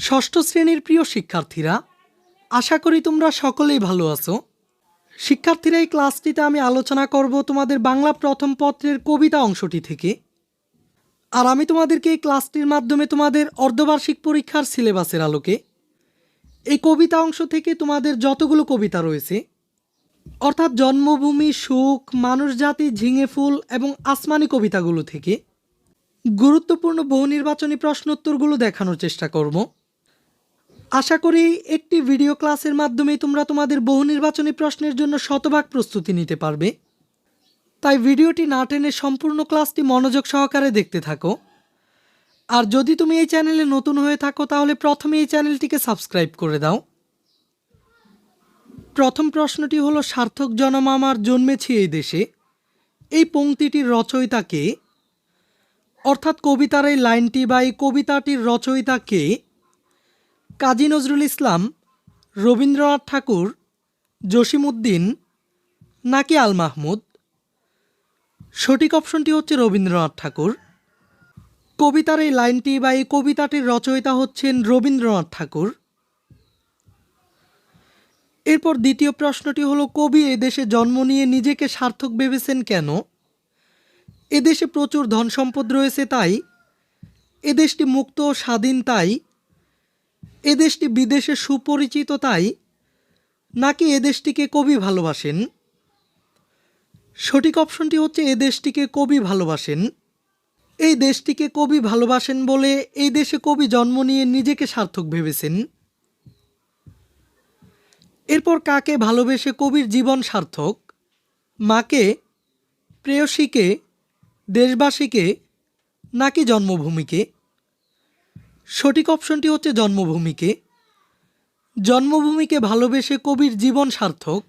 ষষ্ঠ শ্রেণীর প্রিয় শিক্ষার্থীরা, আশা করি তোমরা সকলেই ভালো আছো। শিক্ষার্থীরা, এই ক্লাসটিতে আমি আলোচনা করব তোমাদের বাংলা প্রথম পত্রের কবিতা অংশটি থেকে। আর আমি তোমাদেরকে এই ক্লাসটির মাধ্যমে তোমাদের অর্ধবার্ষিক পরীক্ষার সিলেবাসের আলোকে এই কবিতা অংশ থেকে তোমাদের যতগুলো কবিতা রয়েছে, অর্থাৎ জন্মভূমি, সুখ, মানুষ জাতি, ঝিঙে ফুল এবং আসমানি কবিতাগুলো থেকে গুরুত্বপূর্ণ বহু নির্বাচনী প্রশ্নোত্তরগুলো দেখানোর চেষ্টা করব। আশা করি একটি ভিডিও ক্লাসের মাধ্যমে তোমরা তোমাদের বহু নির্বাচনী প্রশ্নের জন্য শতভাগ প্রস্তুতি নিতে পারবে। তাই ভিডিওটি না টেনে সম্পূর্ণ ক্লাসটি মনোযোগ সহকারে দেখতে থাকো। আর যদি তুমি এই চ্যানেলে নতুন হয়ে থাকো তাহলে প্রথমে এই চ্যানেলটিকে সাবস্ক্রাইব করে দাও। প্রথম প্রশ্নটি হলো, সার্থক জনম আমার জন্মেছি এই দেশে, এই পংক্তিটির রচয়িতা কে? অর্থাৎ কবিতার এই লাইনটি বা এই কবিতাটির রচয়িতা কে? কাজী নজরুল ইসলাম, রবীন্দ্রনাথ ঠাকুর, জসিমউদ্দিন নাকি আল মাহমুদ? সঠিক অপশনটি হচ্ছে রবীন্দ্রনাথ ঠাকুর। কবিতার এই লাইনটি বা এই কবিতাটির রচয়িতা হচ্ছেন রবীন্দ্রনাথ ঠাকুর। এরপর দ্বিতীয় প্রশ্নটি হলো, কবি এদেশে জন্ম নিয়ে নিজেকে সার্থক ভেবেছেন কেন? এদেশে প্রচুর ধন সম্পদ রয়েছে তাই, এদেশটি মুক্ত ও স্বাধীন তাই, এদেশটি বিদেশে সুপরিচিত তাই, নাকি এদেশটিকে কবি ভালোবাসেন? সঠিক অপশনটি হচ্ছে এদেশটিকে কবি ভালোবাসেন। এই দেশটিকে কবি ভালোবাসেন বলে এই দেশে কবি জন্ম নিয়ে নিজেকে সার্থক ভেবেছেন। এরপর কাকে ভালোবেসে কবির জীবন সার্থক? মাকে, প্রেয়সীকে, দেশবাসীকে নাকি জন্মভূমিকে? সঠিক অপশনটি হচ্ছে জন্মভূমিকে। জন্মভূমিকে ভালোবেসে কবির জীবন সার্থক।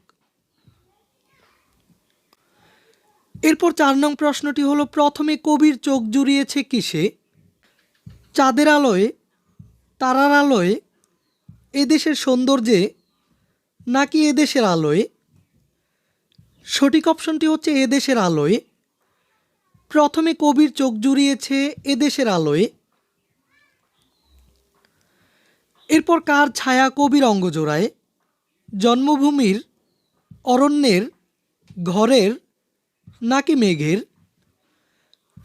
এরপর 4 নং প্রশ্নটি হলো, প্রথমে কবির চোখ জুড়িয়েছে কিসে? চাঁদের আলোয়, তারার আলোয়, এদেশের সৌন্দর্যে নাকি এদেশের আলোয়? সঠিক অপশনটি হচ্ছে এদেশের আলোয়। প্রথমে কবির চোখ জুড়িয়েছে এদেশের আলোয়। এরপর কার ছায়া কবির অঙ্গ জোড়ায়? জন্মভূমির, অরণ্যের, ঘরের নাকি মেঘের?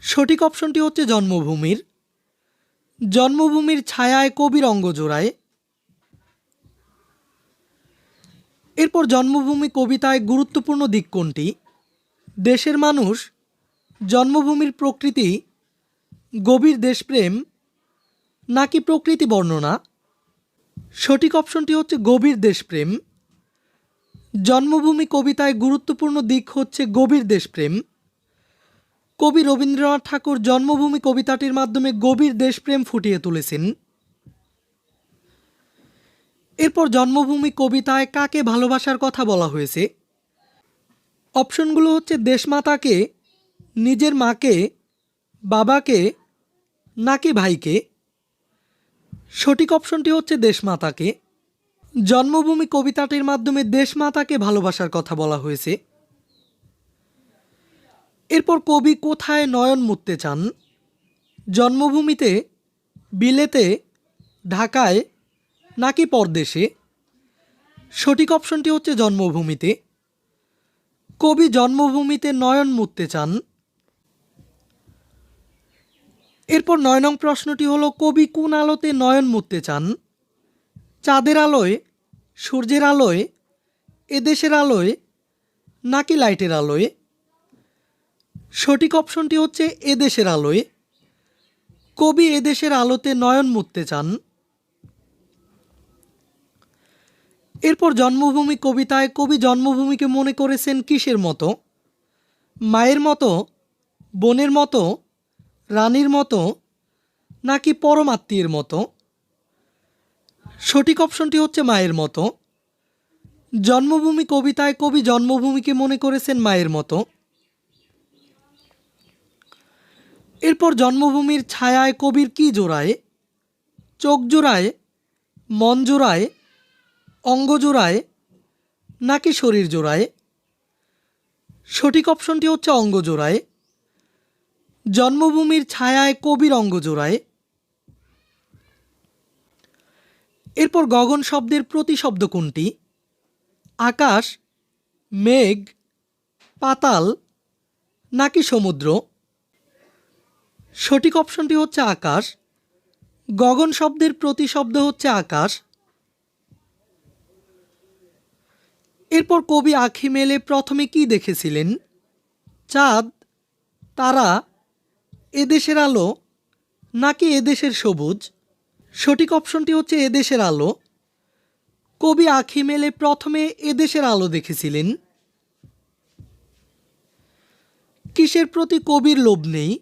সঠিক অপশনটি হচ্ছে জন্মভূমির। জন্মভূমির ছায়ায় কবির অঙ্গ জোড়ায়। এরপর জন্মভূমি কবিতায় গুরুত্বপূর্ণ দিক কোনটি? দেশের মানুষ, জন্মভূমির প্রকৃতি, গভীর দেশপ্রেম নাকি প্রকৃতি বর্ণনা? সঠিক অপশনটি হচ্ছে গভীর দেশপ্রেম। জন্মভূমি কবিতায় গুরুত্বপূর্ণ দিক হচ্ছে গভীর দেশপ্রেম। কবি রবীন্দ্রনাথ ঠাকুর জন্মভূমি কবিতাটির মাধ্যমে গভীর দেশপ্রেম ফুটিয়ে তুলেছেন। এরপর জন্মভূমি কবিতায় কাকে ভালোবাসার কথা বলা হয়েছে? অপশনগুলো হচ্ছে দেশমাতাকে, নিজের মাকে, বাবাকে নাকি ভাইকে? সঠিক অপশনটি হচ্ছে দেশমাতাকে। জন্মভূমি কবিতাটির মাধ্যমে দেশমাতাকে ভালোবাসার কথা বলা হয়েছে। এরপর কবি কোথায় নয়ন মুছতে চান? জন্মভূমিতে, বিলেতে, ঢাকায় নাকি পরদেশে? সঠিক অপশনটি হচ্ছে জন্মভূমিতে। কবি জন্মভূমিতে নয়ন মুছতে চান। এরপর 9 নং প্রশ্নটি হলো, কবি কোন আলোতে নয়ন মুছতে চান? চাঁদের আলোয়, সূর্যের আলোয়, এদেশের আলোয় নাকি লাইটের আলোয়? সঠিক অপশনটি হচ্ছে এদেশের আলোয়। কবি এদেশের আলোতে নয়ন মুছতে চান। এরপর জন্মভূমি কবিতায় কবি জন্মভূমিকে মনে করেছেন কিসের মতো? মায়ের মতো, বোনের মতো, রানীর মতো নাকি পরমাত্মীয়ের মতো? সঠিক অপশনটি হচ্ছে মায়ের মতো। জন্মভূমি কবিতায় কবি জন্মভূমিকে মনে করেছেন মায়ের মতো। এরপর জন্মভূমির ছায়ায় কবির কি জোড়ায়? চোখ জোড়ায়, মন জোড়ায়, অঙ্গ জোড়ায় নাকি শরীর জোড়ায়? সঠিক অপশনটি হচ্ছে অঙ্গ জোড়ায়। জন্মভূমির ছায়ায় কবির অঙ্গ জোড়ায়। এরপর গগন শব্দের প্রতিশব্দ কোনটি? আকাশ, মেঘ, পাতাল নাকি সমুদ্র? সঠিক অপশনটি হচ্ছে আকাশ। গগন শব্দের প্রতিশব্দ হচ্ছে আকাশ। এরপর কবি আঁখি মেলে প্রথমে কি দেখেছিলেন? চাঁদ, তারা, এদেশের আলো নাকি এদেশের সবুজ? সঠিক অপশনটি হচ্ছে এদেশের আলো। কবি আঁখি মেলে প্রথমে এদেশের আলো দেখেছিলেন। কিসের প্রতি কবির লোভ নেই?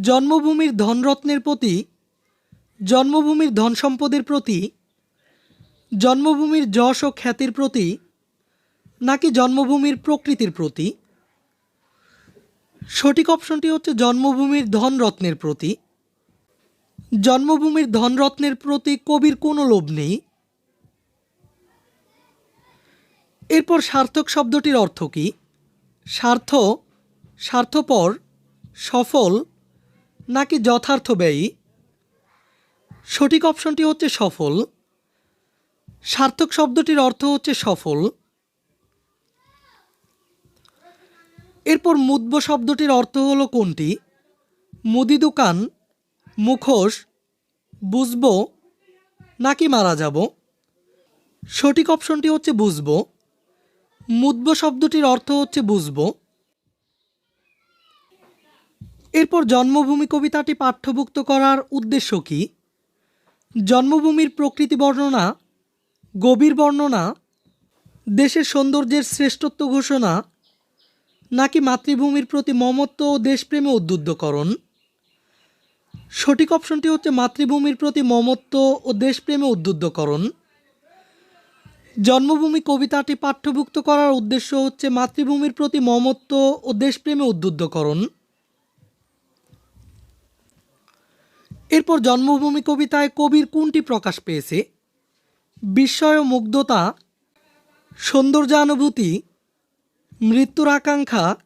জন্মভূমির ধনরত্নের প্রতি, জন্মভূমির ধন সম্পদের প্রতি, জন্মভূমির যশ ও খ্যাতির প্রতি নাকি জন্মভূমির প্রকৃতির প্রতি? সঠিক অপশনটি হচ্ছে জন্মভূমির ধনরত্নের প্রতি। জন্মভূমির ধনরত্নের প্রতি কবির কোনো লোভ নেই। এরপর সার্থক শব্দটির অর্থ কী? স্বার্থ, স্বার্থপর, সফল নাকি যথার্থব্যয়ী? সঠিক অপশনটি হচ্ছে সফল। সার্থক শব্দটির অর্থ হচ্ছে সফল। এরপর মুদব শব্দটির অর্থ হলো কোনটি? মুদি দোকান, মুখোশ, বুঝবো নাকি মারা যাব? সঠিক অপশনটি হচ্ছে বুঝবো। মুদব শব্দটির অর্থ হচ্ছে বুঝবো। এরপর জন্মভূমি কবিতাটি পাঠ্যভুক্ত করার উদ্দেশ্য কী? জন্মভূমির প্রকৃতি বর্ণনা, গভীর বর্ণনা, দেশের সৌন্দর্যের শ্রেষ্ঠত্ব ঘোষণা নাকি মাতৃভূমির প্রতি মমত্ব ও দেশপ্রেমে উদ্বুদ্ধকরণ? সঠিক অপশনটি হচ্ছে মাতৃভূমির প্রতি মমত্ব ও দেশপ্রেমে উদ্বুদ্ধকরণ। জন্মভূমি কবিতাটি পাঠ্যভুক্ত করার উদ্দেশ্য হচ্ছে মাতৃভূমির প্রতি মমত্ব ও দেশপ্রেমে উদ্বুদ্ধকরণ। এরপর জন্মভূমি কবিতায় কবির কোনটি প্রকাশ পেয়েছে? বিস্ময় ও মুগ্ধতা, সৌন্দর্যানুভূতি, মৃত্যুর আকাঙ্ক্ষা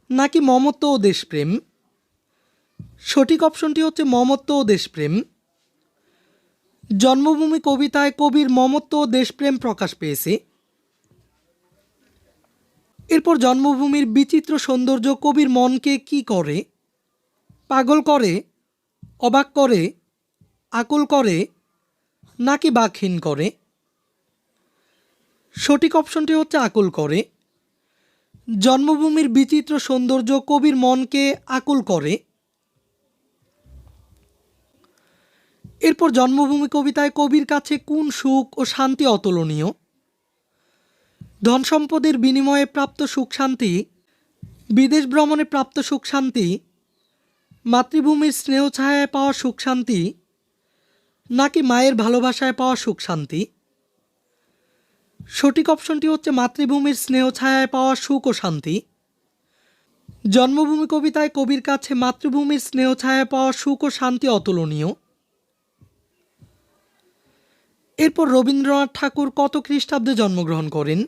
নাকি মমত্ব ও দেশপ্রেম? সঠিক অপশনটি হচ্ছে মমত্ব ও দেশপ্রেম। জন্মভূমি কবিতায় কবির মমত্ব ও দেশপ্রেম প্রকাশ পেয়েছে। এরপর জন্মভূমির বিচিত্র সৌন্দর্য কবির মনকে কি করে? পাগল করে, অবাক করে, আকুল করে নাকি বাকহীন করে? সঠিক অপশনটি হচ্ছে আকুল করে। জন্মভূমির বিচিত্র সৌন্দর্য কবির মনকে আকুল করে। এরপর জন্মভূমি কবিতায় কবির কাছে কোন সুখ ও শান্তি অতুলনীয়? ধন সম্পদের বিনিময়ে প্রাপ্ত সুখ শান্তি, বিদেশ ভ্রমণে প্রাপ্ত সুখ শান্তি, মাতৃভূমির স্নেহ ছায়ায় পাওয়া সুখ শান্তি নাকি মায়ের ভালোবাসায় পাওয়া সুখ শান্তি? সঠিক অপশনটি হচ্ছে মাতৃভূমির স্নেহ ছায়ায় পাওয়া সুখ ও শান্তি। জন্মভূমি কবিতায় কবির কাছে মাতৃভূমির স্নেহ ছায়ায় পাওয়া সুখ ও শান্তি অতুলনীয়। এরপর রবীন্দ্রনাথ ঠাকুর কত খ্রিস্টাব্দে জন্মগ্রহণ করেন?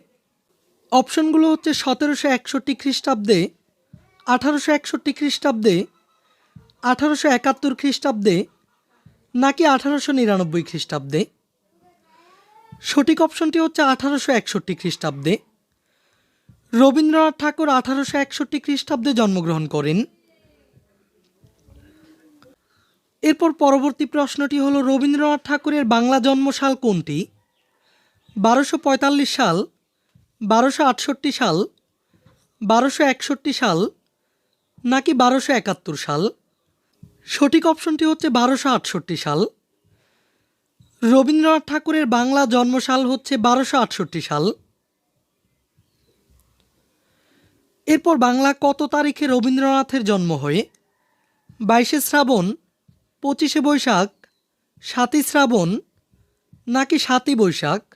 অপশনগুলো হচ্ছে 1761 খ্রিস্টাব্দে, 1861 খ্রিস্টাব্দে, 1871 খ্রিস্টাব্দে নাকি 1899 খ্রিস্টাব্দে? সঠিক অপশনটি হচ্ছে 1861 খ্রিস্টাব্দে। রবীন্দ্রনাথ ঠাকুর 1861 খ্রিস্টাব্দে জন্মগ্রহণ করেন। এরপর পরবর্তী প্রশ্নটি হলো রবীন্দ্রনাথ ঠাকুরের বাংলা জন্মসাল কোনটি? 1245 সাল, 1268 সাল, 1261 সাল নাকি 1271 সাল? সঠিক অপশনটি হচ্ছে 1268 সাল। রবীন্দ্রনাথ ঠাকুরের বাংলা জন্মসাল হচ্ছে 1268 সাল। এরপর বাংলা কত তারিখে রবীন্দ্রনাথের জন্ম হয়? 22শে শ্রাবণ, 25শে বৈশাখ, 7ই শ্রাবণ নাকি 7ই বৈশাখ?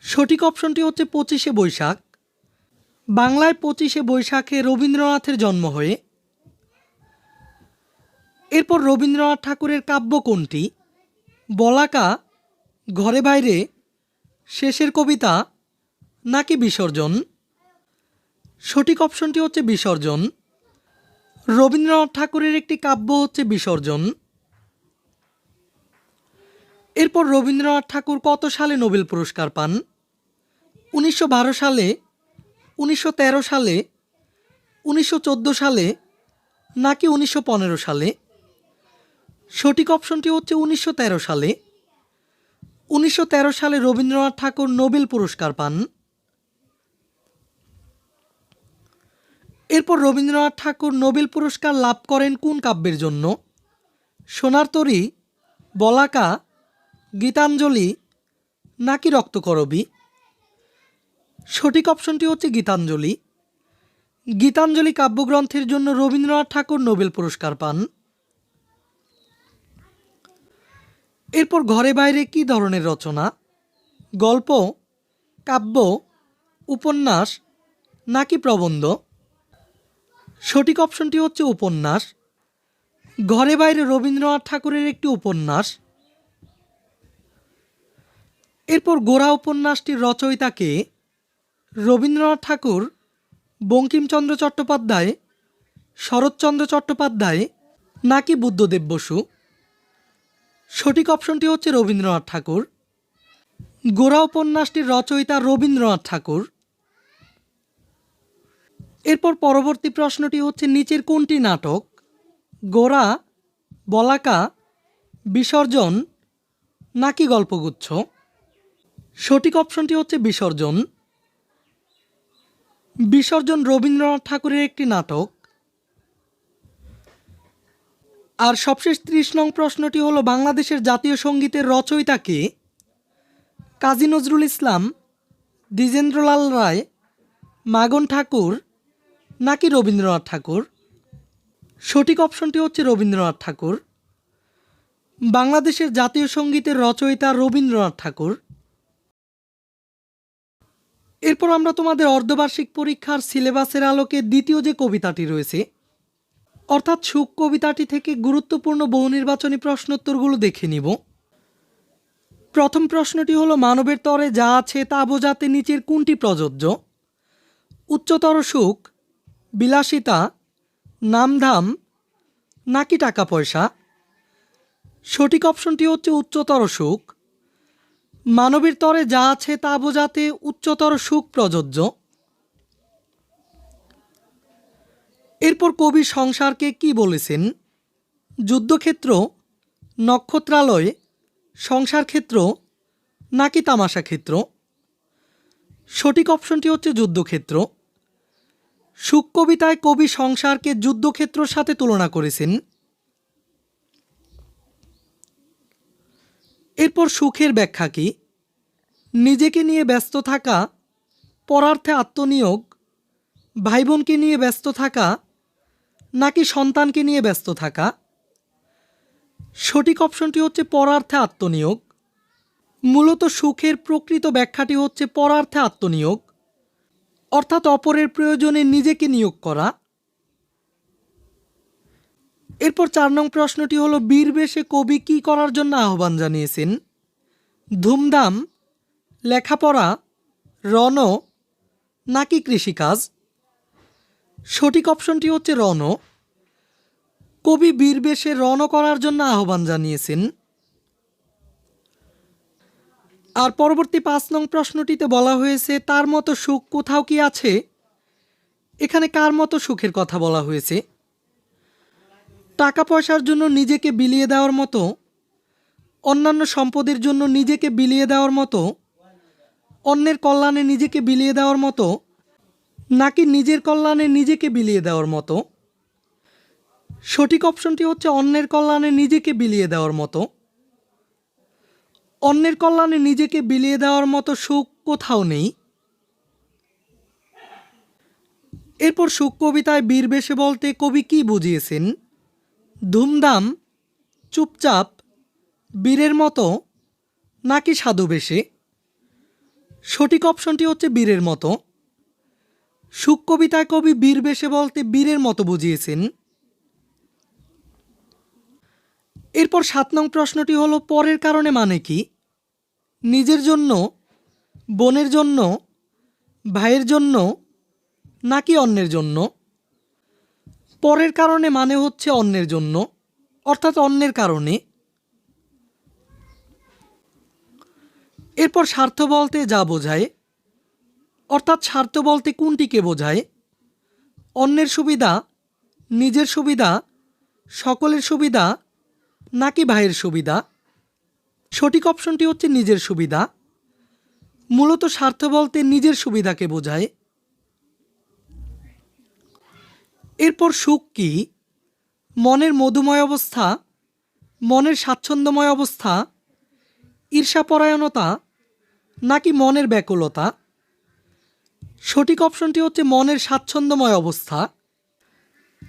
সঠিক অপশনটি হচ্ছে 25শে বৈশাখ। বাংলায় 25শে বৈশাখে রবীন্দ্রনাথের জন্ম হয়। এরপর রবীন্দ্রনাথ ঠাকুরের কাব্য কোনটি? বলাকা, ঘরে বাইরে, শেষের কবিতা নাকি বিসর্জন? সঠিক অপশনটি হচ্ছে বিসর্জন। রবীন্দ্রনাথ ঠাকুরের একটি কাব্য হচ্ছে বিসর্জন। এরপর রবীন্দ্রনাথ ঠাকুর কত সালে নোবেল পুরস্কার পান? 1912 সালে, 1913 সালে, 1914 সালে নাকি 1915 সালে? সঠিক অপশনটি হচ্ছে 1913 সালে। 1913 সালে রবীন্দ্রনাথ ঠাকুর নোবেল পুরস্কার পান। এরপর রবীন্দ্রনাথ ঠাকুর নোবেল পুরস্কার লাভ করেন কোন কাব্যের জন্য? সোনার তরী, বলাকা, গীতাঞ্জলি নাকি রক্তকরবী? সঠিক অপশনটি হচ্ছে গীতাঞ্জলি। গীতাঞ্জলি কাব্যগ্রন্থের জন্য রবীন্দ্রনাথ ঠাকুর নোবেল পুরস্কার পান। এরপর ঘরে বাইরে কী ধরনের রচনা? গল্প, কাব্য, উপন্যাস নাকি প্রবন্ধ? সঠিক অপশনটি হচ্ছে উপন্যাস। ঘরে বাইরে রবীন্দ্রনাথ ঠাকুরের একটি উপন্যাস। এরপর গোরা উপন্যাসটির রচয়িতাকে? রবীন্দ্রনাথ ঠাকুর, বঙ্কিমচন্দ্র চট্টোপাধ্যায়, শরৎচন্দ্র চট্টোপাধ্যায় নাকি বুদ্ধদেব বসু? সঠিক অপশনটি হচ্ছে রবীন্দ্রনাথ ঠাকুর। গোরা উপন্যাসটির রচয়িতা রবীন্দ্রনাথ ঠাকুর। এরপর পরবর্তী প্রশ্নটি হচ্ছে নিচের কোনটি নাটক? গোরা, বলাকা, বিসর্জন নাকি গল্পগুচ্ছ? সঠিক অপশনটি হচ্ছে বিসর্জন। বিসর্জন রবীন্দ্রনাথ ঠাকুরের একটি নাটক। আর সবশেষ 30 নং প্রশ্নটি হলো বাংলাদেশের জাতীয় সঙ্গীতের রচয়িতা কে? কাজী নজরুল ইসলাম, দ্বিজেন্দ্রলাল রায়, মাগন ঠাকুর নাকি রবীন্দ্রনাথ ঠাকুর? সঠিক অপশনটি হচ্ছে রবীন্দ্রনাথ ঠাকুর। বাংলাদেশের জাতীয় সঙ্গীতের রচয়িতা রবীন্দ্রনাথ ঠাকুর। এরপর আমরা তোমাদের অর্ধবার্ষিক পরীক্ষার সিলেবাসের আলোকে দ্বিতীয় যে কবিতাটি রয়েছে অর্থাৎ সুখ কবিতাটি থেকে গুরুত্বপূর্ণ বহু নির্বাচনী প্রশ্নোত্তরগুলো দেখে নিব। প্রথম প্রশ্নটি হলো মানবের তরে যা আছে তা বোঝাতে নিচের কোনটি প্রযোজ্য? উচ্চতর সুখ, বিলাসিতা, নামধাম নাকি টাকা পয়সা? সঠিক অপশনটি হচ্ছে উচ্চতর সুখ। মানবের তরে যা আছে তা বোঝাতে উচ্চতর সুখ প্রযোজ্য। এরপর কবি সংসারকে কি বলেছেন? যুদ্ধক্ষেত্র, নক্ষত্রালয়, সংসার ক্ষেত্র নাকি তামাশা ক্ষেত্র? সঠিক অপশনটি হচ্ছে যুদ্ধক্ষেত্র। সুখ কবিতায় কবি সংসারকে যুদ্ধক্ষেত্রের সাথে তুলনা করেছেন। এরপর সুখের ব্যাখ্যা কি? নিজেকে নিয়ে ব্যস্ত থাকা, পরার্থে আত্মনিয়োগ, ভাই বোনকে নিয়ে ব্যস্ত থাকা নাকি সন্তানকে নিয়ে ব্যস্ত থাকা? সঠিক অপশনটি হচ্ছে পরার্থে আত্মনিয়োগ। মূলত সুখের প্রকৃত ব্যাখ্যাটি হচ্ছে পরার্থে আত্মনিয়োগ, অর্থাৎ অপরের প্রয়োজনে নিজেকে নিয়োগ করা। এরপর 4 নং প্রশ্নটি হলো বীর বেশে কবি কি করার জন্য আহ্বান জানিয়েছেন? ধুমধাম, লেখাপড়া, রণ নাকি কৃষিকাজ? সঠিক অপশনটি হচ্ছে রণ। কবি বীর বেশে রণ করার জন্য আহ্বান জানিয়েছেন। আর পরবর্তী 5 নং প্রশ্নটিতে বলা হয়েছে তার মতো সুখ কোথাও কি আছে? এখানে কার মতো সুখের কথা বলা হয়েছে? টাকা পয়সার জন্য নিজেকে বিলিয়ে দেওয়ার মতো, অন্যান্য সম্পদের জন্য নিজেকে বিলিয়ে দেওয়ার মতো, অন্যের কল্যাণে নিজেকে বিলিয়ে দেওয়ার মতো নাকি নিজের কল্যাণে নিজেকে বিলিয়ে দেওয়ার মতো? সঠিক অপশনটি হচ্ছে অন্যের কল্যাণে নিজেকে বিলিয়ে দেওয়ার মতো। অন্যের কল্যাণে নিজেকে বিলিয়ে দেওয়ার মতো সুখ কোথাও নেই। এরপর সুখ কবিতায় বীর বেশে বলতে কবি কি বুঝিয়েছেন? ধুমধাম, চুপচাপ, বীরের মতো নাকি সাধু বেশে? সঠিক অপশনটি হচ্ছে বীরের মতো। সুখ কবিতায় কবি বীর বেশে বলতে বীরের মতো বুঝিয়েছেন। এরপর 7 নং প্রশ্নটি হলো পরের কারণে মানে কি? নিজের জন্য, বোনের জন্য, ভাইয়ের জন্য নাকি অন্যের জন্য? পরের কারণে মানে হচ্ছে অন্যের জন্য, অর্থাৎ অন্যের কারণে। এরপর স্বার্থ বলতে যা বোঝায়, অর্থাৎ স্বার্থ বলতে কোনটিকে বোঝায়? অন্যের সুবিধা, নিজের সুবিধা, সকলের সুবিধা নাকি ভাইয়ের সুবিধা? সঠিক অপশনটি হচ্ছে নিজের সুবিধা। মূলত স্বার্থ বলতে নিজের সুবিধাকে বোঝায়। এরপর সুখ কি? মনের মধুময় অবস্থা, মনের স্বাচ্ছন্দ্যময় অবস্থা, ঈর্ষাপরায়ণতা নাকি মনের ব্যাকুলতা? সঠিক অপশনটি হচ্ছে মনের স্বাচ্ছন্দ্যময় অবস্থা।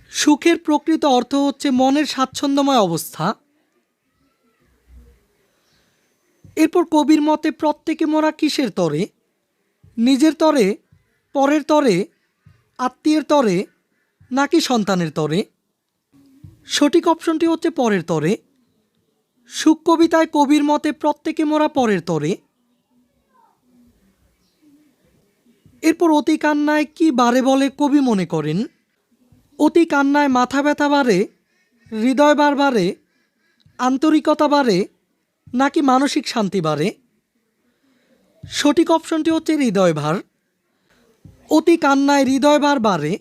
সুখের প্রকৃত অর্থ হচ্ছে মনের স্বাচ্ছন্দ্যময় অবস্থা। এরপর কবির মতে প্রত্যেকে মোরা কিসের তরে? নিজের তরে, পরের তরে, আত্মীয়ের তরে নাকি সন্তানের তরে? সঠিক অপশনটি হচ্ছে পরের তরে। সুখ কবিতায় কবির মতে প্রত্যেকে মোরা পরের তরে। এরপর অতি কান্নায় কি বাড়ে বলে কবি মনে করেন? অতি কান্নায় মাথা ব্যথা বাড়ে, হৃদয় বার বাড়ে, আন্তরিকতা বাড়ে নাকি মানসিক শান্তি বাড়ে? সঠিক অপশনটি হচ্ছে হৃদয় ভার। অতি কান্নায় হৃদয় ভার বাড়ে।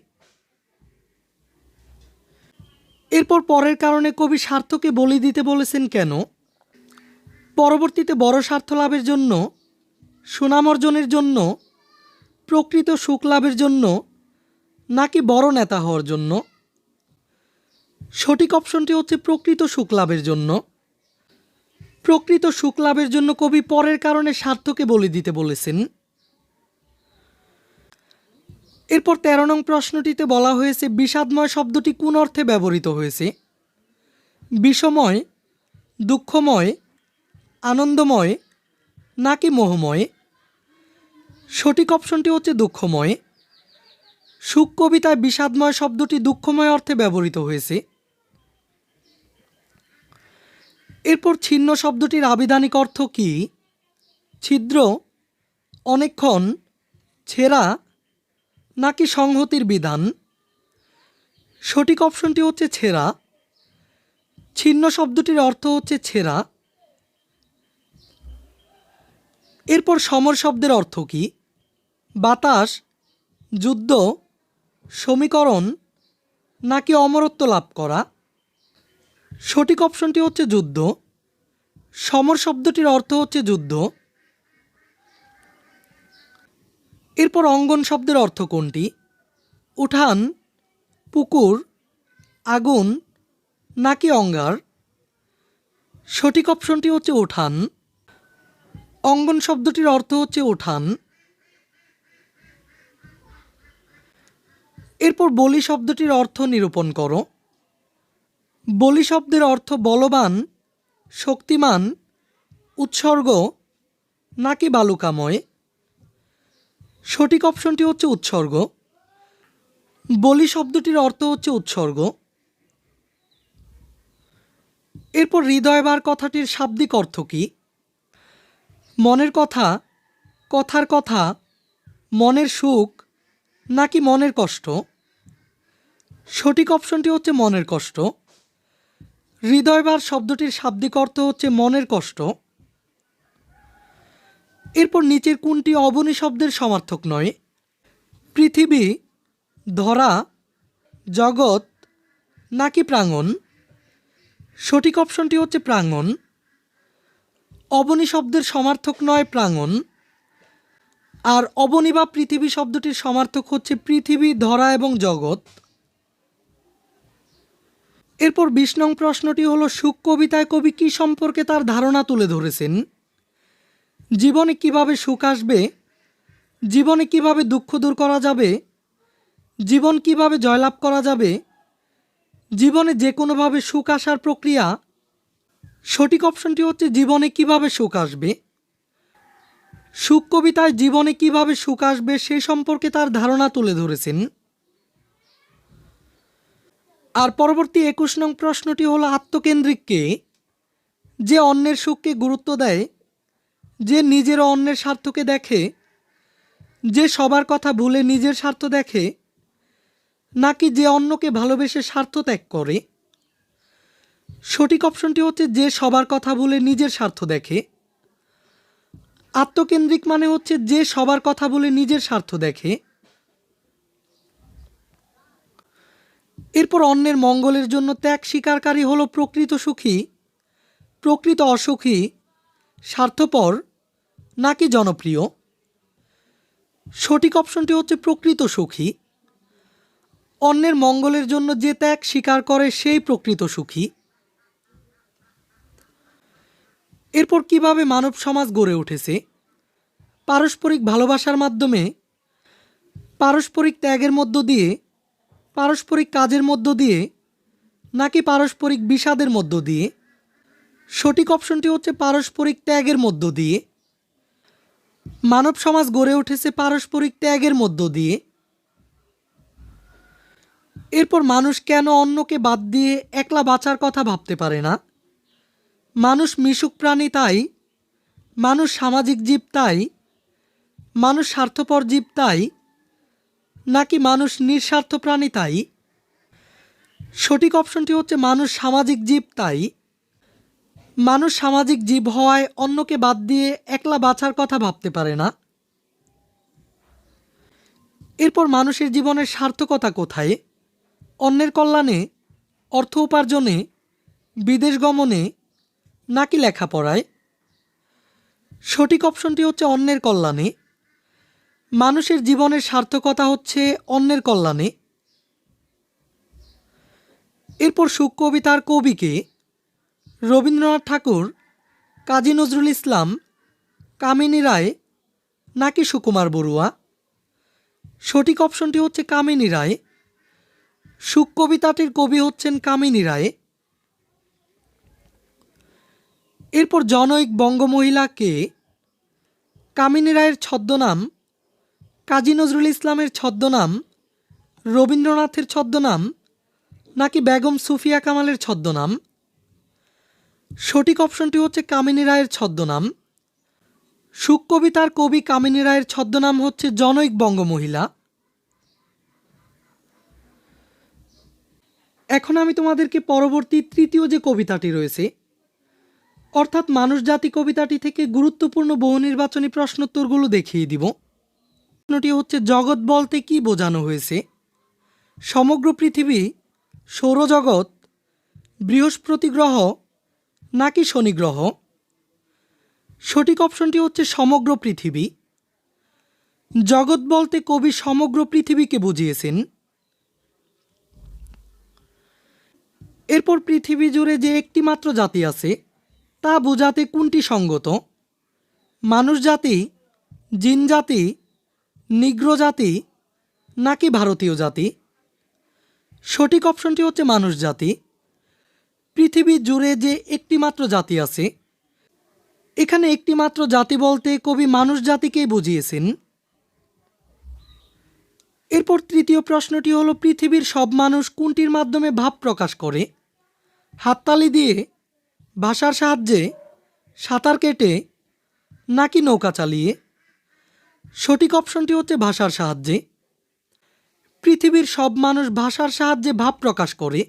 এরপর পরের কারণে কবি স্বার্থকে বলি দিতে বলেছেন কেন? পরবর্তীতে বড় স্বার্থ লাভের জন্য, সুনাম অর্জনের জন্য, প্রকৃত সুখ লাভের জন্য নাকি বড় নেতা হওয়ার জন্য? সঠিক অপশনটি হচ্ছে প্রকৃত সুখ লাভের জন্য। প্রকৃত সুখ লাভের জন্য কবি পরের কারণে স্বার্থকে বলি দিতে বলেছেন। এরপর ১৩ নং প্রশ্নটিতে বলা হয়েছে বিষাদময় শব্দটি কোন অর্থে ব্যবহৃত হয়েছে? বিষময়, দুঃখময়, আনন্দময় নাকি মোহময়? সঠিক অপশনটি হচ্ছে দুঃখময়। সুখ কবিতায় বিষাদময় শব্দটি দুঃখময় অর্থে ব্যবহৃত হয়েছে। এরপর ছিন্ন শব্দটির আবিধানিক অর্থ কি? ছিদ্র, অনেকক্ষণ, ছেঁড়া নাকি সংহতির বিধান? সঠিক অপশনটি হচ্ছে ছেঁড়া। ছিন্ন শব্দটির অর্থ হচ্ছে ছেঁড়া। এরপর সমর শব্দের অর্থ কি? বাতাস, যুদ্ধ, সমীকরণ নাকি অমরত্ব লাভ করা? সঠিক অপশনটি হচ্ছে যুদ্ধ। সমর শব্দটির অর্থ হচ্ছে যুদ্ধ। এরপর অঙ্গন শব্দের অর্থ কোনটি? উঠান, পুকুর, আগুন নাকি অঙ্গার? সঠিক অপশনটি হচ্ছে উঠান। অঙ্গন শব্দটির অর্থ হচ্ছে উঠান। এরপর বলি শব্দটির অর্থ নিরূপণ করো। বলি শব্দের অর্থ বলবান, শক্তিমান, উৎসর্গ নাকি বালুকাময়? সঠিক অপশনটি হচ্ছে উৎসর্গ। বলি শব্দটির অর্থ হচ্ছে উৎসর্গ। এরপর হৃদয়বার কথাটির শাব্দিক অর্থ কি? মনের কথা, কথার কথা, মনের সুখ নাকি মনের কষ্ট? সঠিক অপশনটি হচ্ছে মনের কষ্ট। হৃদয়বার শব্দটির শাব্দিক অর্থ হচ্ছে মনের কষ্ট। এরপর নিচের কোনটি অবনী শব্দের সমার্থক নয়? পৃথিবী, ধরা, জগৎ নাকি প্রাঙ্গণ? সঠিক অপশনটি হচ্ছে প্রাঙ্গণ। অবনী শব্দের সমার্থক নয় প্রাঙ্গণ। আর অবনী বা পৃথিবী শব্দটির সমার্থক হচ্ছে পৃথিবী, ধরা এবং জগৎ। এরপর ২০ নং প্রশ্নটি হলো সুখ কবিতায় কবি কি সম্পর্কে তার ধারণা তুলে ধরেছেন? জীবনে কিভাবে সুখ আসবে, জীবনে কিভাবে দুঃখ দূর করা যাবে, জীবন কিভাবে জয়লাভ করা যাবে, জীবনে যে কোনোভাবে সুখ আসার প্রক্রিয়া। সঠিক অপশনটি হচ্ছে জীবনে কিভাবে সুখ আসবে। সুখ কবিতায় জীবনে কিভাবে সুখ আসবে সে সম্পর্কে তার ধারণা তুলে ধরেছেন। আর পরবর্তী ২১ নং প্রশ্নটি হলো আত্মকেন্দ্রিক কে? যে অন্যের সুখকে গুরুত্ব দেয়, যে নিজের ও অন্যের স্বার্থকে দেখে, যে সবার কথা ভুলে নিজের স্বার্থ দেখে নাকি যে অন্যকে ভালোবেসে স্বার্থ ত্যাগ করে? সঠিক অপশনটি হচ্ছে যে সবার কথা ভুলে নিজের স্বার্থ দেখে। আত্মকেন্দ্রিক মানে হচ্ছে যে সবার কথা বলে নিজের স্বার্থ দেখে। এরপর অন্যের মঙ্গলের জন্য ত্যাগ স্বীকারকারী হলো প্রকৃত সুখী, প্রকৃত অসুখী, স্বার্থপর নাকি জনপ্রিয়? সঠিক অপশনটি হচ্ছে প্রকৃত সুখী। অন্যের মঙ্গলের জন্য যে ত্যাগ স্বীকার করে সেই প্রকৃত সুখী। এরপর কিভাবে মানব সমাজ গড়ে উঠেছে? পারস্পরিক ভালোবাসার মাধ্যমে, পারস্পরিক ত্যাগের মধ্য দিয়ে, পারস্পরিক কাজের মধ্য দিয়ে নাকি পারস্পরিক বিষাদের মধ্য দিয়ে? সঠিক অপশনটি হচ্ছে পারস্পরিক ত্যাগের মধ্য দিয়ে। মানব সমাজ গড়ে উঠেছে পারস্পরিক ত্যাগের মধ্য দিয়ে। এরপর মানুষ কেন অন্যকে বাদ দিয়ে একলা বাঁচার কথা ভাবতে পারে না? মানুষ মিশুক প্রাণী তাই, মানুষ সামাজিক জীব তাই, মানুষ স্বার্থপর জীব তাই, নাকি মানুষ নিঃস্বার্থ প্রাণী তাই? সঠিক অপশনটি হচ্ছে মানুষ সামাজিক জীব তাই। মানুষ সামাজিক জীব হওয়ায় অন্যকে বাদ দিয়ে একলা বাঁচার কথা ভাবতে পারে না। এরপর মানুষের জীবনের সার্থকতা কোথায়? অন্যের কল্যাণে, অর্থ উপার্জনে, বিদেশ গমনে নাকি লেখাপড়ায়? সঠিক অপশনটি হচ্ছে অন্যের কল্যাণে। মানুষের জীবনের সার্থকতা হচ্ছে অন্যের কল্যাণে। এরপর সুখ কবিতার কবিকে? রবীন্দ্রনাথ ঠাকুর, কাজী নজরুল ইসলাম, কামিনী রায় নাকি সুকুমার বড়ুয়া? সঠিক অপশনটি হচ্ছে কামিনী রায়। সুখ কবিতাটির কবি হচ্ছেন কামিনী রায়। এরপর জনৈক বঙ্গমহিলা কে? কামিনী রায়ের ছদ্মনাম, কাজী নজরুল ইসলামের ছদ্মনাম, রবীন্দ্রনাথের ছদ্মনাম নাকি বেগম সুফিয়া কামালের ছদ্মনাম? সঠিক অপশনটি হচ্ছে কামিনী রায়ের ছদ্মনাম। সুখ কবিতার কবি কামিনী রায়ের ছদ্মনাম হচ্ছে জনৈক বঙ্গমহিলা। এখন আমি তোমাদেরকে পরবর্তী তৃতীয় যে কবিতাটি রয়েছে, অর্থাৎ মানুষ জাতি কবিতাটি থেকে গুরুত্বপূর্ণ বহু নির্বাচনী প্রশ্নোত্তরগুলো দেখিয়ে দিব। প্রশ্নটি হচ্ছে জগৎ বলতে কি বোঝানো হয়েছে? সমগ্র পৃথিবী, সৌরজগৎ, বৃহস্পতি গ্রহ নাকি শনি গ্রহ? সঠিক অপশনটি হচ্ছে সমগ্র পৃথিবী। জগৎ বলতে কবি সমগ্র পৃথিবীকে বুঝিয়েছেন। এরপর পৃথিবী জুড়ে যে একটি মাত্র জাতি আছে তা বোঝাতে কোনটি সঙ্গত? মানুষ জাতি, জিন জাতি, নিগ্র জাতি নাকি ভারতীয় জাতি? সঠিক অপশনটি হচ্ছে মানুষ জাতি। পৃথিবী জুড়ে যে একটি মাত্র জাতি আছে, এখানে একটি মাত্র জাতি বলতে কবি মানুষ জাতিকেই বুঝিয়েছেন। এরপর তৃতীয় প্রশ্নটি হলো পৃথিবীর সব মানুষ কোনটির মাধ্যমে ভাব প্রকাশ করে? হাততালি দিয়ে, ভাষার সাহায্যে, সাঁতার কেটে নাকি নৌকা চালিয়ে? সঠিক অপশনটি হচ্ছে ভাষার সাহায্যে। পৃথিবীর সব মানুষ ভাষার সাহায্যে ভাব প্রকাশ করে।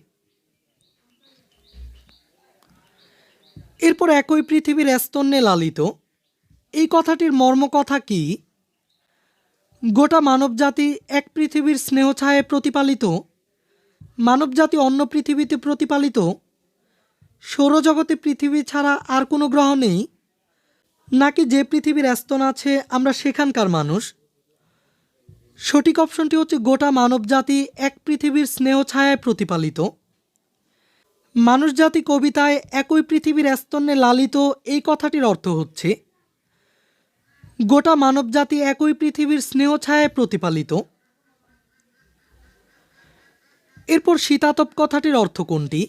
এরপর একই পৃথিবীর স্তন্যে লালিত, এই কথাটির মর্মকথা কি? গোটা মানবজাতি এক পৃথিবীর স্নেহছায়ায় প্রতিপালিত, মানবজাতি অন্য পৃথিবীতে প্রতিপালিত, সৌরজগতে পৃথিবী ছাড়া আর কোনো গ্রহ নেই, নাকি যে পৃথিবীর স্তন আছে আমরা সেখানকার মানুষ? সঠিক অপশনটি হচ্ছে গোটা মানবজাতি এক পৃথিবীর স্নেহছায়ায় প্রতিপালিত। মানুষজাতি কবিতায় একই পৃথিবীর স্তন্যে লালিত এই কথাটির অর্থ হচ্ছে গোটা মানবজাতি একই পৃথিবীর স্নেহছায়ায় প্রতিপালিত। এরপর শীতাতপ কথাটির অর্থ কোনটি?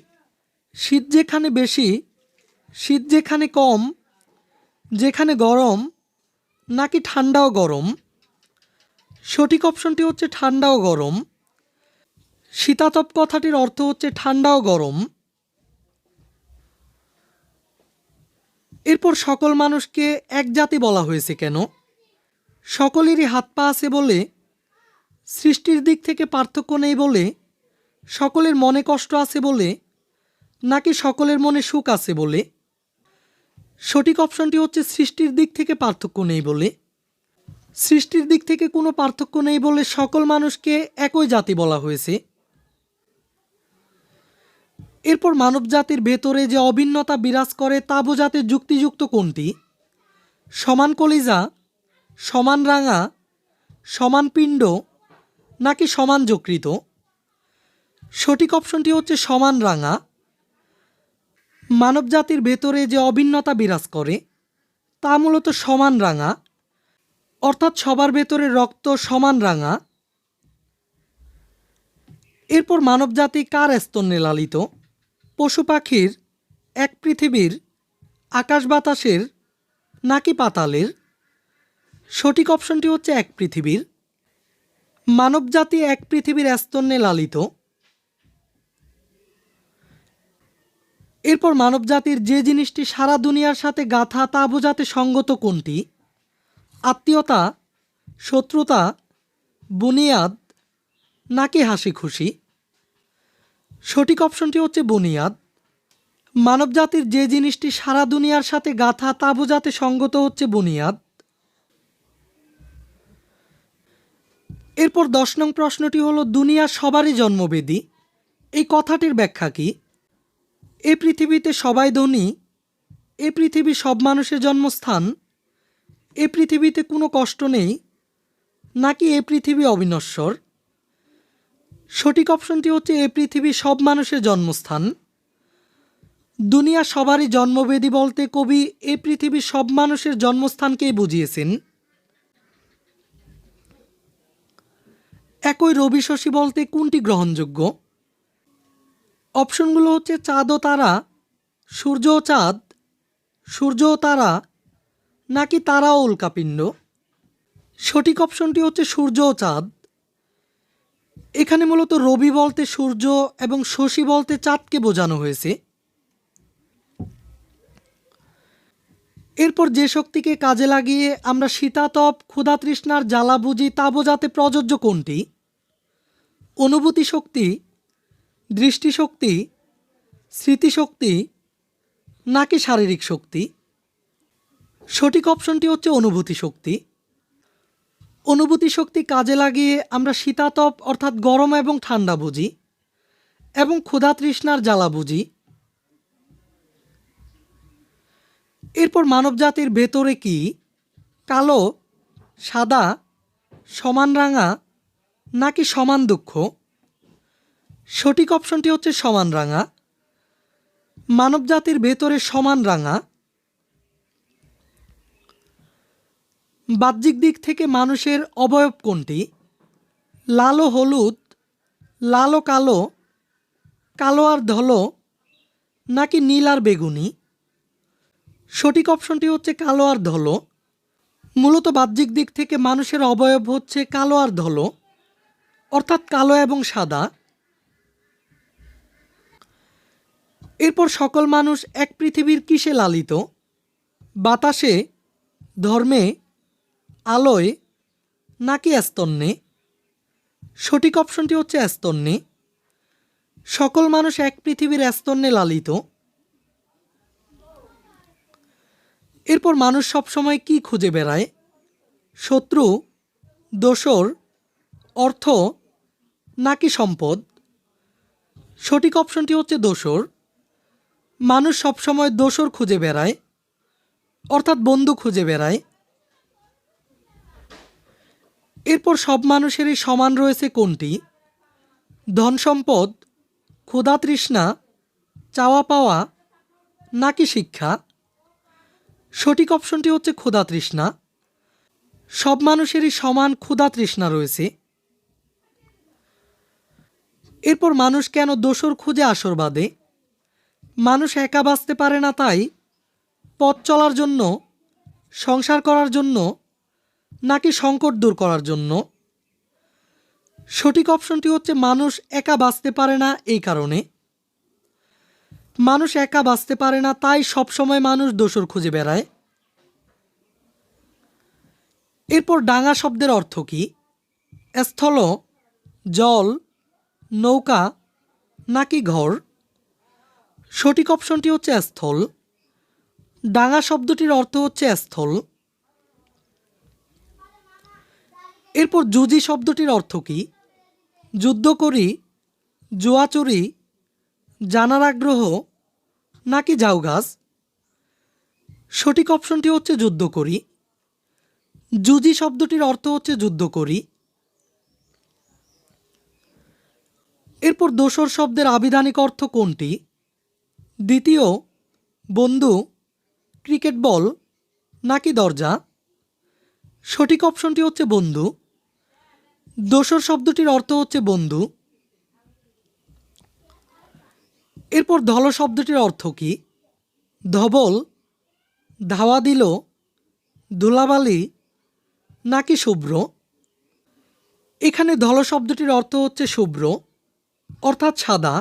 শীত যেখানে বেশি, শীত যেখানে কম, যেখানে গরম নাকি ঠান্ডা ও গরম? সঠিক অপশনটি হচ্ছে ঠান্ডা ও গরম। শীতাতপ কথাটির অর্থ হচ্ছে ঠান্ডা ও গরম। এরপর সকল মানুষকে এক জাতি বলা হয়েছে কেন? সকলেরই হাত পা আছে বলে, সৃষ্টির দিক থেকে পার্থক্য নেই বলে, সকলের মনে কষ্ট আছে বলে নাকি সকলের মনে সুখ আছে বলে? সঠিক অপশনটি হচ্ছে সৃষ্টির দিক থেকে পার্থক্য নেই বলে। সৃষ্টির দিক থেকে কোনো পার্থক্য নেই বলে সকল মানুষকে একই জাতি বলা হয়েছে। এরপর মানব জাতির ভেতরে যে অভিন্নতা বিরাজ করে তা বোঝাতে যুক্তিযুক্ত কোনটি? সমান কলিজা, সমান রাঙা, সমান পিণ্ড নাকি সমান যকৃত? সঠিক অপশনটি হচ্ছে সমান রাঙা। মানব জাতির ভেতরে যে অভিন্নতা বিরাজ করে তা মূলত সমান রাঙা, অর্থাৎ সবার ভেতরে রক্ত সমান রাঙা। এরপর মানব জাতি কার স্তন্যে লালিত? পশু পাখির, এক পৃথিবীর, আকাশ বাতাসের নাকি পাতালের? সঠিক অপশনটি হচ্ছে এক পৃথিবীর। মানব জাতি এক পৃথিবীর স্তন্যে লালিত। এরপর মানব জাতির যে জিনিসটি সারা দুনিয়ার সাথে গাঁথা তা বোঝাতে সঙ্গত কোনটি? আত্মীয়তা, শত্রুতা, বুনিয়াদ নাকি হাসি খুশি? সঠিক অপশনটি হচ্ছে বুনিয়াদ। মানব জাতির যে জিনিসটি সারা দুনিয়ার সাথে গাঁথা তা বোঝাতে সঙ্গত হচ্ছে বুনিয়াদ। এরপর 10 নং প্রশ্নটি হলো দুনিয়া সবারই জন্মবেদী, এই কথাটির ব্যাখ্যা কি? এ পৃথিবীতে সবাই ধনী, এ পৃথিবী সব মানুষের জন্মস্থান, এ পৃথিবীতে কোনো কষ্ট নেই নাকি এ পৃথিবী অবিনশ্বর? সঠিক অপশনটি হচ্ছে এ পৃথিবী সব মানুষের জন্মস্থান। দুনিয়া সবারই জন্মবেদী বলতে কবি এ পৃথিবী সব মানুষের জন্মস্থানকেই বুঝিয়েছেন। একই রবি শশী বলতে কোনটি গ্রহণযোগ্য? অপশনগুলো হচ্ছে চাঁদ ও তারা, সূর্য ও চাঁদ, সূর্য ও তারা নাকি তারা ও উল্কাপিণ্ড? সঠিক অপশনটি হচ্ছে সূর্য ও চাঁদ। এখানে মূলত রবি বলতে সূর্য এবং শশী বলতে চাঁদকে বোঝানো হয়েছে। এরপর যে শক্তিকে কাজে লাগিয়ে আমরা শীতাতপ, ক্ষুধা তৃষ্ণার জ্বালা বুঝি তা বোঝাতে প্রযোজ্য কোনটি? অনুভূতি শক্তি, দৃষ্টিশক্তি, স্মৃতিশক্তি নাকি শারীরিক শক্তি? সঠিক অপশনটি হচ্ছে অনুভূতি শক্তি। অনুভূতি শক্তি কাজে লাগিয়ে আমরা শীতাতপ অর্থাৎ গরম এবং ঠান্ডা বুঝি এবং ক্ষুধা তৃষ্ণার জ্বালা বুঝি। এরপর মানবজাতির ভেতরে কি কালো, সাদা, সমান রাঙা নাকি সমান দুঃখ? সঠিক অপশনটি হচ্ছে সমান রাঙা। মানবজাতির ভেতরে সমান রাঙা। বাহ্যিক দিক থেকে মানুষের অবয়ব কোনটি? লাল ও হলুদ, লাল ও কালো, কালো আর ধলো নাকি নীল আর বেগুনি? সঠিক অপশনটি হচ্ছে কালো আর ধলো। মূলত বাহ্যিক দিক থেকে মানুষের অবয়ব হচ্ছে কালো আর ধলো, অর্থাৎ কালো এবং সাদা। এরপর সকল মানুষ এক পৃথিবীর কিসে লালিত? বাতাসে, ধর্মে, আলোয় নাকি স্তন্যে? সঠিক অপশনটি হচ্ছে স্তন্যে। সকল মানুষ এক পৃথিবীর স্তন্যে লালিত। এরপর মানুষ সবসময় কি খুঁজে বেড়ায়? শত্রু, দোসর, অর্থ নাকি সম্পদ? সঠিক অপশনটি হচ্ছে দোসর। মানুষ সবসময় দোসর খুঁজে বেড়ায়, অর্থাৎ বন্ধু খুঁজে বেড়ায়। এরপর সব মানুষেরই সমান রয়েছে কোনটি? ধন সম্পদ, ক্ষুধা তৃষ্ণা, চাওয়া পাওয়া নাকি শিক্ষা? সঠিক অপশনটি হচ্ছে ক্ষুধা তৃষ্ণা। সব মানুষেরই সমান ক্ষুধা তৃষ্ণা রয়েছে। এরপর মানুষ কেন দোসর খুঁজে আসর বাঁধে? মানুষ একা বাঁচতে পারে না তাই, পথ চলার জন্য, সংসার করার জন্য নাকি সংকট দূর করার জন্য? সঠিক অপশনটি হচ্ছে মানুষ একা বাঁচতে পারে না এই কারণে। মানুষ একা বাঁচতে পারে না তাই সবসময় মানুষ দোসর খুঁজে বেড়ায়। এরপর ডাঙা শব্দের অর্থ কি? স্থল, জল, নৌকা নাকি ঘর? সঠিক অপশনটি হচ্ছে স্থল। ডাঙা শব্দটির অর্থ হচ্ছে স্থল। এরপর যুজি শব্দটির অর্থ কি? যুদ্ধ করি, জুয়াচুরি, জানার আগ্রহ নাকি ঝাউগাছ? সঠিক অপশনটি হচ্ছে যুদ্ধ করি। যুজি শব্দটির অর্থ হচ্ছে যুদ্ধ করি। এরপর দোসর শব্দের আবিধানিক অর্থ কোনটি? দ্বিতীয়, বন্ধু, ক্রিকেট বল নাকি দরজা? সঠিক অপশনটি হচ্ছে বন্ধু। দোসর শব্দটির অর্থ হচ্ছে বন্ধু। এরপর ধল শব্দটির অর্থ কি? ধবল, ধাওয়া দিল, ধুলাবালি নাকি শুভ্র? এখানে ধল শব্দটির অর্থ হচ্ছে শুভ্র, অর্থাৎ সাদা।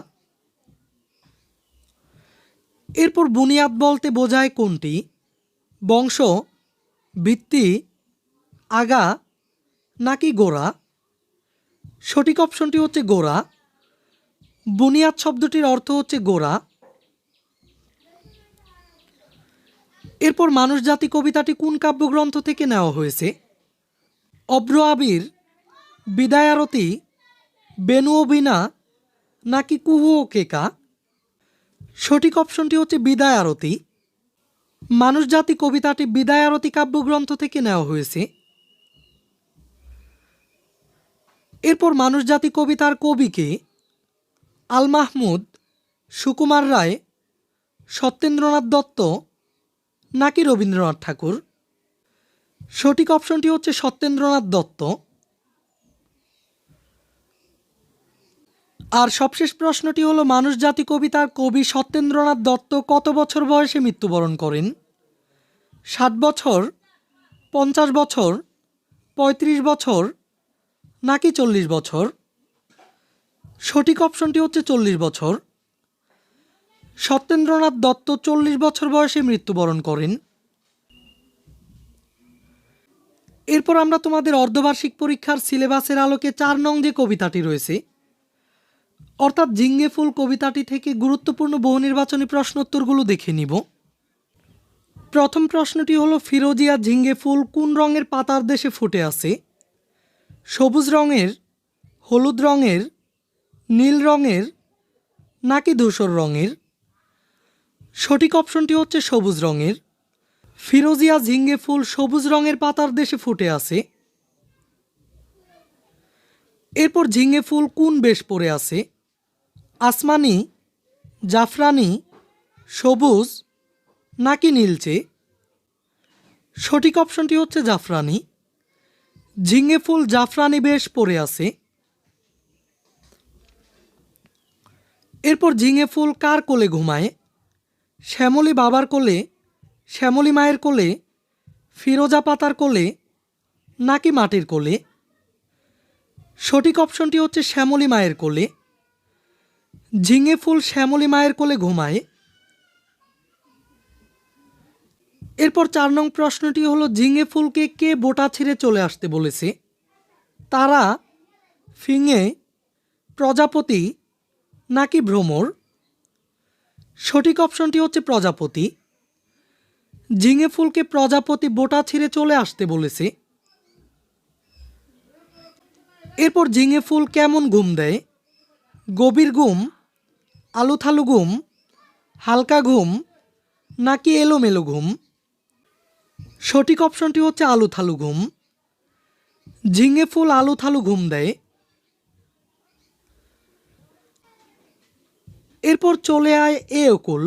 এরপর বুনিয়াদ বলতে বোঝায় কোনটি? বংশ, ভিত্তি, আগা নাকি গোড়া? সঠিক অপশনটি হচ্ছে গোড়া। বুনিয়াদ শব্দটির অর্থ হচ্ছে গোড়া। এরপর মানুষ জাতি কবিতাটি কোন কাব্যগ্রন্থ থেকে নেওয়া হয়েছে? অব্র আবির, বিদায় আরতি, বেনু ও বীণা নাকি কুহু ও কেকা? সঠিক অপশনটি হচ্ছে বিদায় আরতি। মানুষ জাতি কবিতাটি বিদায় আরতি কাব্যগ্রন্থ থেকে নেওয়া হয়েছে। এরপর মানুষ জাতি কবিতার কবিকে? আল মাহমুদ, সুকুমার রায়, সত্যেন্দ্রনাথ দত্ত নাকি রবীন্দ্রনাথ ঠাকুর? সঠিক অপশনটি হচ্ছে সত্যেন্দ্রনাথ দত্ত। আর সবশেষ প্রশ্নটি হলো মানুষ জাতি কবিতার কবি সত্যেন্দ্রনাথ দত্ত কত বছর বয়সে মৃত্যুবরণ করেন? 60 বছর, 50 বছর, 35 বছর নাকি 40 বছর? সঠিক অপশনটি হচ্ছে 40 বছর। সত্যেন্দ্রনাথ দত্ত 40 বছর বয়সে মৃত্যুবরণ করেন। এরপর আমরা তোমাদের অর্ধবার্ষিক পরীক্ষার সিলেবাসের আলোকে 4 নং যে কবিতাটি রয়েছে, অর্থাৎ ঝিঙ্গে ফুল কবিতাটি থেকে গুরুত্বপূর্ণ বহু নির্বাচনী প্রশ্নোত্তরগুলো দেখে নিব। প্রথম প্রশ্নটি হলো, ফিরোজিয়া ঝিঙ্গে ফুল কোন রঙের পাতার দেশে ফুটে আছে? সবুজ রঙের, হলুদ রঙের, নীল রঙের নাকি ধূসর রঙের? সঠিক অপশনটি হচ্ছে সবুজ রঙের। ফিরোজিয়া ঝিঙ্গে ফুল সবুজ রঙের পাতার দেশে ফুটে আছে। এরপর ঝিঙ্গে ফুল কোন বেশ পরে আছে? আসমানি, জাফরানি, সবুজ নাকি নীলচে? সঠিক অপশনটি হচ্ছে জাফরানি। ঝিঙ্গে ফুল জাফরানি বেশ পরে আছে। এরপর ঝিঙ্গে ফুল কার কোলে ঘুমায়? শ্যামলী বাবার কোলে, শ্যামলী মায়ের কোলে, ফিরোজা পাতার কোলে নাকি মাটির কোলে? সঠিক অপশনটি হচ্ছে শ্যামলী মায়ের কোলে। ঝিঙ্গে ফুল শ্যামলী মায়ের কোলে ঘুমায়। এরপর 4 নং প্রশ্নটি হলো, ঝিঙ্গে ফুলকে কে বোটা ছিঁড়ে চলে আসতে বলেছে? তারা, ফিঙে, প্রজাপতি নাকি ভ্রমর? সঠিক অপশনটি হচ্ছে প্রজাপতি। ঝিঙ্গে ফুলকে প্রজাপতি বোটা ছিঁড়ে চলে আসতে বলেছে। এরপর ঝিঙ্গে ফুল কেমন ঘুম দেয়? গভীর ঘুম, আলুথালু ঘুম, হালকা ঘুম নাকি এলোমেলো ঘুম? সঠিক অপশনটি হচ্ছে আলুথালু ঘুম। ঝিঙ্গে ফুল আলুথালু ঘুম দেয়। এরপর চলে আয় এ অকুল।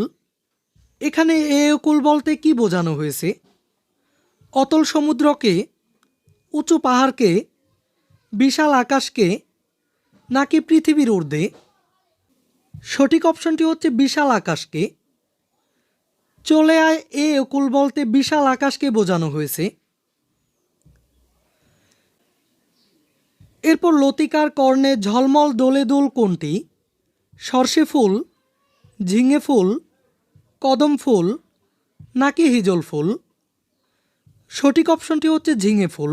এখানে এ অকুল বলতে কি বোঝানো হয়েছে? অতল সমুদ্রকে, উঁচু পাহাড়কে, বিশাল আকাশকে নাকি পৃথিবীর ঊর্ধ্বে? সঠিক অপশনটি হচ্ছে বিশাল আকাশকে। চলে আয় এ অকুল বলতে বিশাল আকাশকে বোঝানো হয়েছে। এরপর লতিকার কর্ণে ঝলমল দোলে দুল কোনটি? সর্ষে ফুল, ঝিঙে ফুল, কদম ফুল নাকি হিজল ফুল? সঠিক অপশনটি হচ্ছে ঝিঙে ফুল।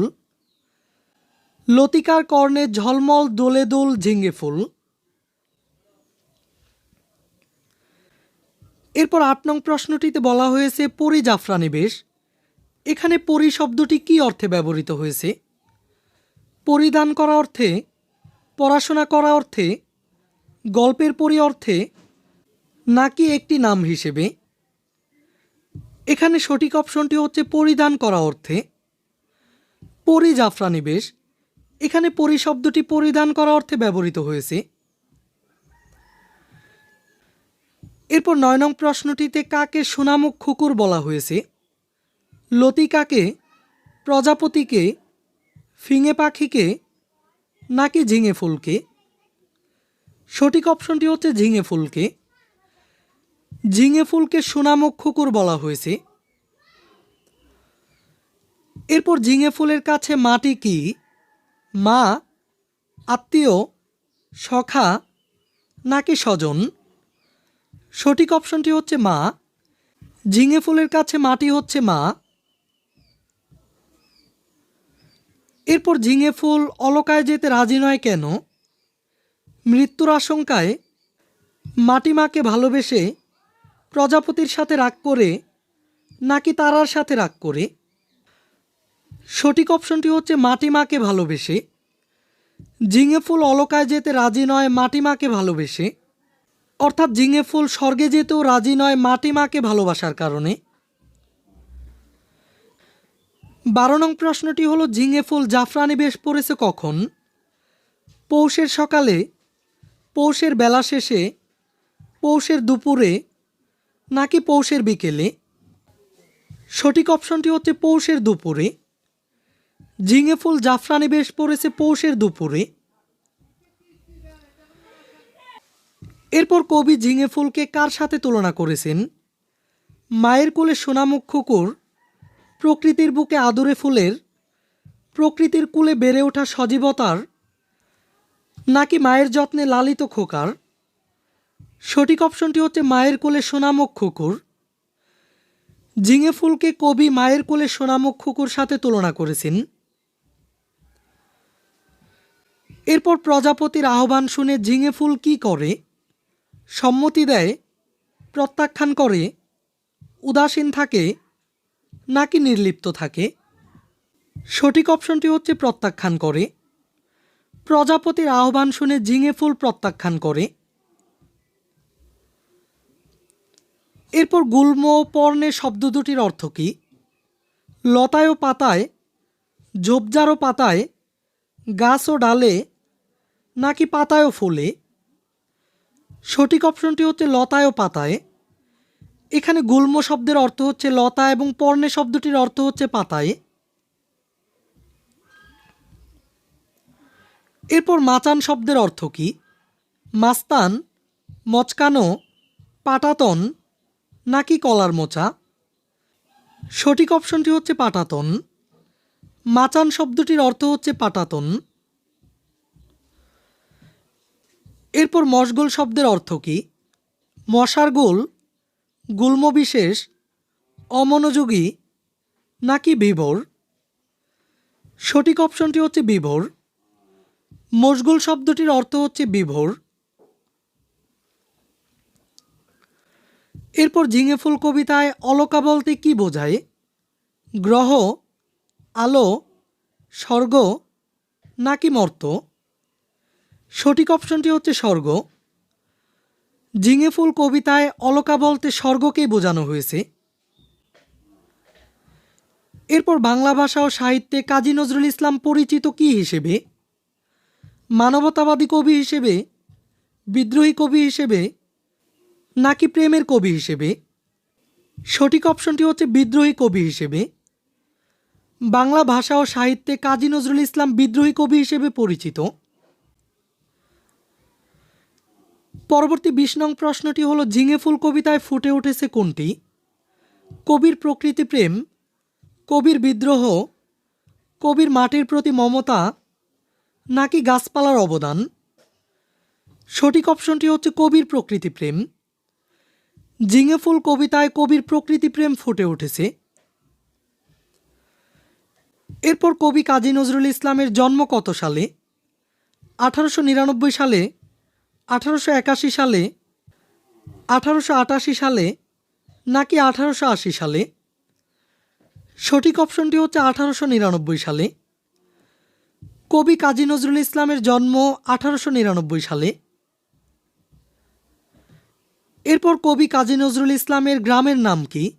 লতিকার কর্ণে ঝলমল দোলে দুল ঝিঙে ফুল। এরপর ৮ নং প্রশ্নটিতে বলা হয়েছে পরিজাফরানি বেশ। এখানে পরি শব্দটি কী অর্থে ব্যবহৃত হয়েছে? পরিধান করা অর্থে, পড়াশোনা করা অর্থে, গল্পের পরি অর্থে, নাকি একটি নাম হিসেবে? এখানে সঠিক অপশনটি হচ্ছে পরিধান করা অর্থে। পরিজাফরানি বেশ, এখানে পরি শব্দটি পরিধান করা অর্থে ব্যবহৃত হয়েছে। এরপর ৯ নং প্রশ্নটিতে কাকে সোনামুখ কুকুর বলা হয়েছে? লতিকাকে, প্রজাপতিকে, ফিঙে পাখিকে, নাকি ঝিঙে ফুলকে? সঠিক অপশনটি হচ্ছে ঝিঙে ফুলকে। ঝিঙে ফুলকে সোনামুখ কুকুর বলা হয়েছে। এরপর ঝিঙে ফুলের কাছে মাটি কি? মা, আত্মীয়, সখা, নাকি স্বজন? সঠিক অপশনটি হচ্ছে মা। ঝিঙে ফুলের কাছে মাটি হচ্ছে মা। এরপর ঝিঙে ফুল অলকায় যেতে রাজি নয় কেন? মৃত্যুর আশঙ্কায়, মাটিমাকে ভালোবেসে, প্রজাপতির সাথে রাগ করে, নাকি তারার সাথে রাগ করে? সঠিক অপশনটি হচ্ছে মাটিমাকে ভালোবেসে। ঝিঙে ফুল অলকায় যেতে রাজি নয় মাটিমাকে ভালোবেসে, অর্থাৎ ঝিঙে ফুল স্বর্গে যেতেও রাজি নয় মাটিমাকে ভালোবাসার কারণে। ১২ নং প্রশ্নটি হলো ঝিঙে ফুল জাফরানি বেশ পড়েছে কখন? পৌষের সকালে, পৌষের বেলা শেষে, পৌষের দুপুরে, নাকি পৌষের বিকেলে? সঠিক অপশনটি হচ্ছে পৌষের দুপুরে। ঝিঙে ফুল জাফরানি বেশ পড়েছে পৌষের দুপুরে। এরপর কবি ঝিঙে ফুলকে কার সাথে তুলনা করেছেন? মায়ের কোলে সোনামুখ কুকুর, প্রকৃতির বুকে আদরে ফুলের, প্রকৃতির কোলে বেড়ে ওঠা সজীবতার, নাকি মায়ের যত্নে লালিত খোকার? সঠিক অপশনটি হচ্ছে মায়ের কোলে সোনামুখ কুকুর। ঝিঙে ফুলকে কবি মায়ের কোলে সোনামুখ কুকুর সাথে তুলনা করেছেন। এরপর প্রজাপতির আহ্বান শুনে ঝিঙে ফুল কি করে? সম্মতি দেয়, প্রত্যাখ্যান করে, উদাসীন থাকে, নাকি নির্লিপ্ত থাকে? সঠিক অপশনটি হচ্ছে প্রত্যাখ্যান করে। প্রজাপতির আহ্বান শুনে ঝিঙে ফুল প্রত্যাখ্যান করে। এরপর গুল্ম ও পর্ণে শব্দ দুটির অর্থ কী? লতায় ও পাতায়, ঝোপঝাড় ও পাতায়, গাছ ও ডালে, নাকি পাতায় ও ফুলে? সঠিক অপশনটি হচ্ছে লতায় ও পাতায়। এখানে গুল্ম শব্দের অর্থ হচ্ছে লতা এবং পর্ণে শব্দটির অর্থ হচ্ছে পাতায়। এরপর মাচান শব্দের অর্থ কী? মাস্তান, মচকানো, পাটাতন, নাকি কলার মোচা? সঠিক অপশনটি হচ্ছে পাটাতন। মাচান শব্দটির অর্থ হচ্ছে পাটাতন। এরপর মশগুল শব্দের অর্থ কী? মশার গোল, গুল্মবিশেষ, অমনোযোগী, নাকি বিভোর? সঠিক অপশনটি হচ্ছে বিভোর। মশগুল শব্দটির অর্থ হচ্ছে বিভোর। এরপর ঝিঙে ফুল কবিতায় অলকা বলতে কি বোঝায়? গ্রহ, আলো, স্বর্গ, নাকি মর্ত্য? সঠিক অপশনটি হচ্ছে স্বর্গ। ঝিঙে ফুল কবিতায় অলকা বলতে স্বর্গকেই বোঝানো হয়েছে। এরপর বাংলা ভাষা ও সাহিত্যে কাজী নজরুল ইসলাম পরিচিত কি হিসেবে? মানবতাবাদী কবি হিসেবে, বিদ্রোহী কবি হিসেবে, নাকি প্রেমের কবি হিসেবে? সঠিক অপশনটি হচ্ছে বিদ্রোহী কবি হিসেবে। বাংলা ভাষা ও সাহিত্যে কাজী নজরুল ইসলাম বিদ্রোহী কবি হিসেবে পরিচিত। পরবর্তী ২০ নং প্রশ্নটি হলো ঝিঙে ফুল কবিতায় ফুটে উঠেছে কোনটি? কবির প্রকৃতি প্রেম, কবির বিদ্রোহ, কবির মাটির প্রতি মমতা, নাকি গাছপালার অবদান? সঠিক অপশনটি হচ্ছে কবির প্রকৃতি প্রেম। ঝিঙে ফুল কবিতায় কবির প্রকৃতি প্রেম ফুটে উঠেছে। এরপর কবি কাজী নজরুল ইসলামের জন্ম কত সালে? 1899 সালে, 1881 সালে, 1888 সালে, নাকি 1880 সালে? সঠিক অপশনটি হচ্ছে 1899 সালে। কবি কাজী নজরুল ইসলামের জন্ম 1899 সালে। এরপর কবি কাজী নজরুল ইসলামের গ্রামের নাম কি?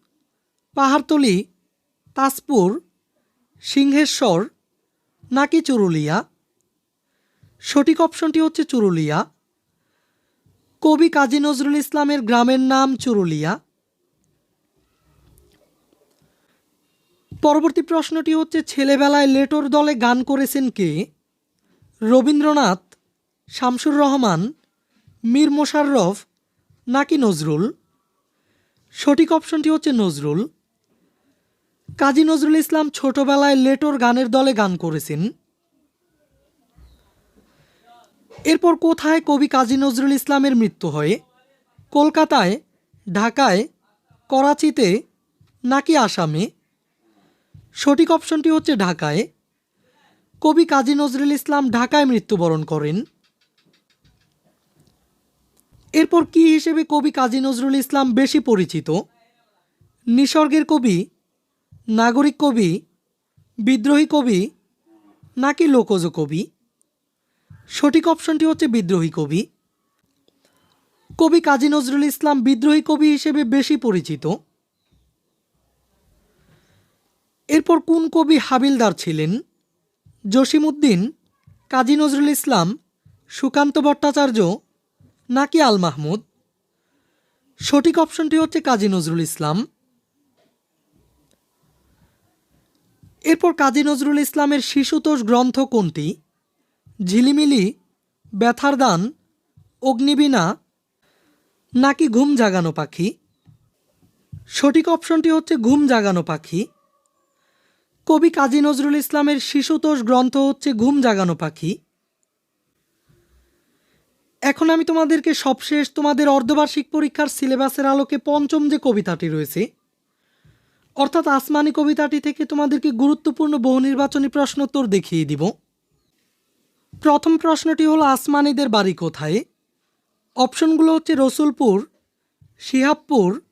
পাহাড়তলি, তাজপুর, সিংহেশ্বর নাকি চুরুলিয়া? সঠিক অপশনটি হচ্ছে চুরুলিয়া। কবি কাজী নজরুল ইসলামের গ্রামের নাম চুরুলিয়া। পরবর্তী প্রশ্নটি হচ্ছে ছেলেবেলায় লেটোর দলে গান করেছেন কে? রবীন্দ্রনাথ, শামসুর রহমান, মীর মোশাররফ নাকি নজরুল? সঠিক অপশনটি হচ্ছে নজরুল। কাজী নজরুল ইসলাম ছোটবেলায় লেটোর গানের দলে গান করেছেন। এরপর কোথায় কবি কাজী নজরুল ইসলামের মৃত্যু হয়? কলকাতায়, ঢাকায়, করাচিতে নাকি আসামে? সঠিক অপশনটি হচ্ছে ঢাকায়। কবি কাজী নজরুল ইসলাম ঢাকায় মৃত্যুবরণ করেন। এরপর কি হিসেবে কবি কাজী নজরুল ইসলাম বেশি পরিচিত? নিসর্গের কবি, নাগরিক কবি, বিদ্রোহী কবি নাকি লোকজ কবি? সঠিক অপশনটি হচ্ছে বিদ্রোহী কবি। কবি কাজী নজরুল ইসলাম বিদ্রোহী কবি হিসেবে বেশি পরিচিত। এরপর কোন কবি হাবিলদার ছিলেন? জসিমউদ্দিন, কাজী নজরুল ইসলাম, সুকান্ত ভট্টাচার্য নাকি আল মাহমুদ? সঠিক অপশনটি হচ্ছে কাজী নজরুল ইসলাম। এরপর কাজী নজরুল ইসলামের শিশুতোষ গ্রন্থ কোনটি? ঝিলিমিলি, ব্যথার দান, অগ্নিবীণা নাকি ঘুম জাগানো পাখি? সঠিক অপশনটি হচ্ছে ঘুম জাগানো পাখি। কবি কাজী নজরুল ইসলামের শিশুতোষ গ্রন্থ হচ্ছে ঘুম জাগানো পাখি। এখন আমি তোমাদেরকে সবশেষ তোমাদের অর্ধবার্ষিক পরীক্ষার সিলেবাসের আলোকে পঞ্চম যে কবিতাটি রয়েছে, অর্থাৎ আসমানি কবিতাটি থেকে তোমাদেরকে গুরুত্বপূর্ণ বহু নির্বাচনী প্রশ্নোত্তর দেখিয়ে দিব। প্রথম প্রশ্নটি হলো আসমানিদের বাড়ি কোথায়? অপশনগুলো হচ্ছে রসুলপুর, শিহাবপুর,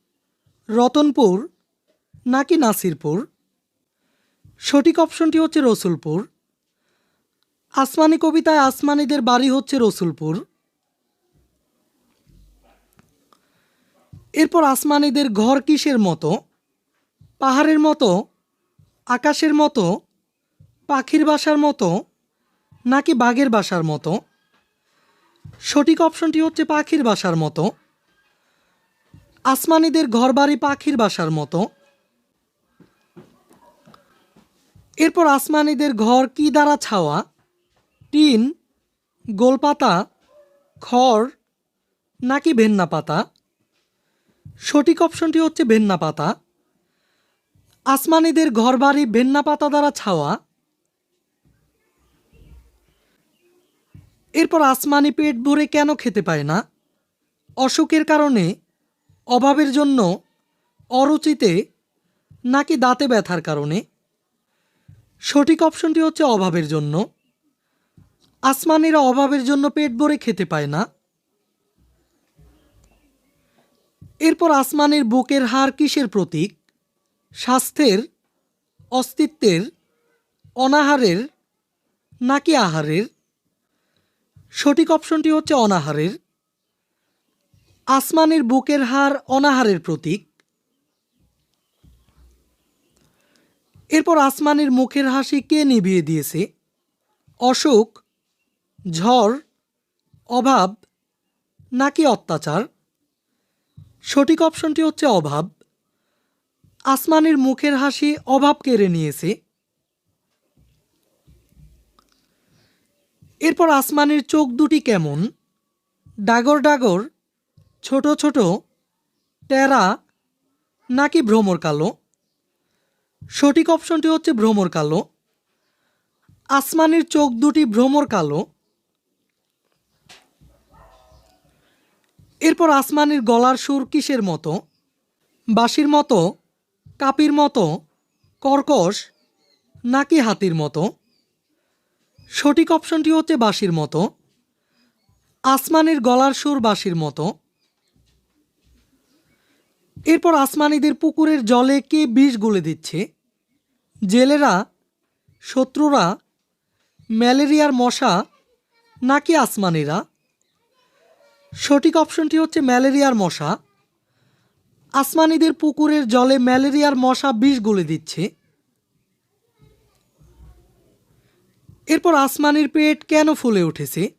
রতনপুর নাকি নাসিরপুর? সঠিক অপশনটি হচ্ছে রসুলপুর। আসমানি কবিতায় আসমানিদের বাড়ি হচ্ছে রসুলপুর। এরপর আসমানিদের ঘর কিসের মতো? পাহাড়ের মতো, আকাশের মতো, পাখির বাসার মতো নাকি বাঘের বাসার মতো? সঠিক অপশনটি হচ্ছে পাখির বাসার মতো। আসমানিদের ঘরবাড়ি পাখির বাসার মতো। এরপর আসমানিদের ঘর কি দ্বারা ছাওয়া? টিন, গোলপাতা, খড় নাকি ভেন্না পাতা? সঠিক অপশনটি হচ্ছে ভেন্না পাতা। আসমানিদের ঘরবাড়ি ভেন্না পাতা দ্বারা ছাওয়া। এরপর আসমানি পেট ভরে কেন খেতে পায় না? অসুখের কারণে, অভাবের জন্য, অরুচিতে নাকি দাঁতে ব্যথার কারণে? সঠিক অপশনটি হচ্ছে অভাবের জন্য। আসমানিরা অভাবের জন্য পেট ভরে খেতে পায় না। এরপর আসমানির বুকের হাড় কিসের প্রতীক? স্বাস্থ্যের, অস্তিত্বের, অনাহারের নাকি আহারের? সঠিক অপশনটি হচ্ছে অনাহারের। আসমানির বুকের হাড় অনাহারের প্রতীক। এরপর আসমানির মুখের হাসি কে নিভিয়ে দিয়েছে? অসুখ, ঝড়, অভাব নাকি অত্যাচার? সঠিক অপশনটি হচ্ছে অভাব। আসমানির মুখের হাসি অভাব কেড়ে নিয়েছে। এরপর আসমানির চোখ দুটি কেমন? ডাগর ডাগর, ছোট ছোট, টেরা নাকি ভ্রমর কালো? সঠিক অপশনটি হচ্ছে ভ্রমর কালো। আসমানির চোখ দুটি ভ্রমর কালো। এরপর আসমানির গলার সুর কিসের মতো? বাঁশির মতো, কাপির মতো, কর্কশ নাকি হাতির মতো? সঠিক অপশনটি হচ্ছে বাঁশির মতো। আসমানির গলার সুর বাঁশির মতো। এরপর আসমানিদের পুকুরের জলে কে বিষ গুলে দিচ্ছে? জেলেরা, শত্রুরা, ম্যালেরিয়ার মশা নাকি আসমানিরা? সঠিক অপশনটি হচ্ছে ম্যালেরিয়ার মশা। আসমানিদের পুকুরের জলে ম্যালেরিয়ার মশা বিষ গুলে দিচ্ছে। এরপর আসমানির পেট কেন ফুলে উঠেছে?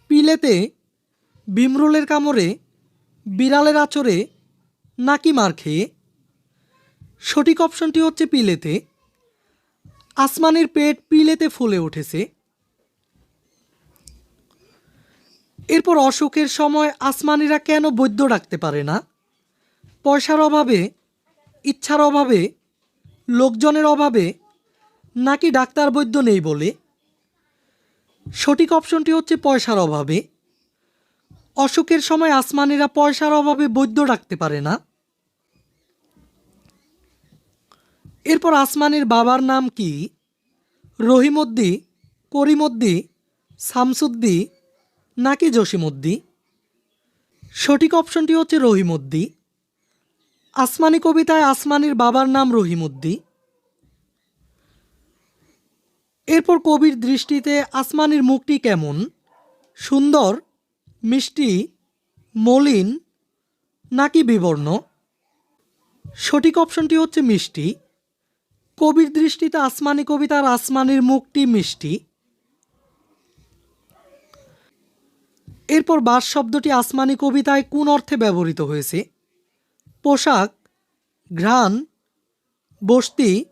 পিলেতে, ভিমরুলের কামড়ে, বিড়ালের আঁচড়ে নাকি মার খেয়ে? সঠিক অপশনটি হচ্ছে পিলেতে। আসমানির পেট পিলেতে ফুলে উঠেছে। এরপর অসুখের সময় আসমানিরা কেন বৈদ্য ডাকতে পারে না? পয়সার অভাবে, ইচ্ছার অভাবে, লোকজনের অভাবে নাকি ডাক্তার বৈদ্য নেই বলে? সঠিক অপশনটি হচ্ছে পয়সার অভাবে। অসুখের সময় আসমানিরা পয়সার অভাবে বৈদ্য ডাকতে পারে না। এরপর আসমানির বাবার নাম কি? রহিমউদ্দি, করিমউদ্দি, শামসুদ্দি নাকি জসিমউদ্দি? সঠিক অপশনটি হচ্ছে রহিমউদ্দি। আসমানি কবিতায় আসমানির বাবার নাম রহিমউদ্দি। এরপর কবির দৃষ্টিতে আসমানির মুখটি কেমন? সুন্দর, মিষ্টি, মলিন নাকি বিবর্ণ? সঠিক অপশনটি হচ্ছে মিষ্টি। কবির দৃষ্টিতে আসমানি কবিতার আসমানির মুখটি মিষ্টি। এরপর বাস শব্দটি আসমানি কবিতায় কোন অর্থে ব্যবহৃত হয়েছে? পোশাক, ঘ্রাণ, বস্তি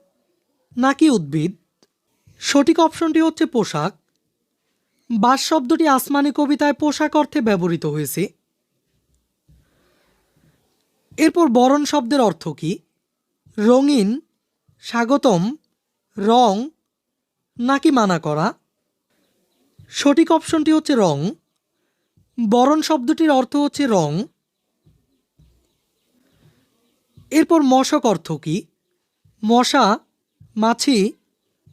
নাকি উদ্ভিদ? সঠিক অপশনটি হচ্ছে পোশাক। বাস শব্দটি আসমানি কবিতায় পোশাক অর্থে ব্যবহৃত হয়েছে। এরপর বরণ শব্দের অর্থ কি? রঙিন, স্বাগতম, রং নাকি মানা করা? সঠিক অপশনটি হচ্ছে রং। বরণ শব্দটির অর্থ হচ্ছে রং। এরপর মশক অর্থ কি? মশা, মাছি,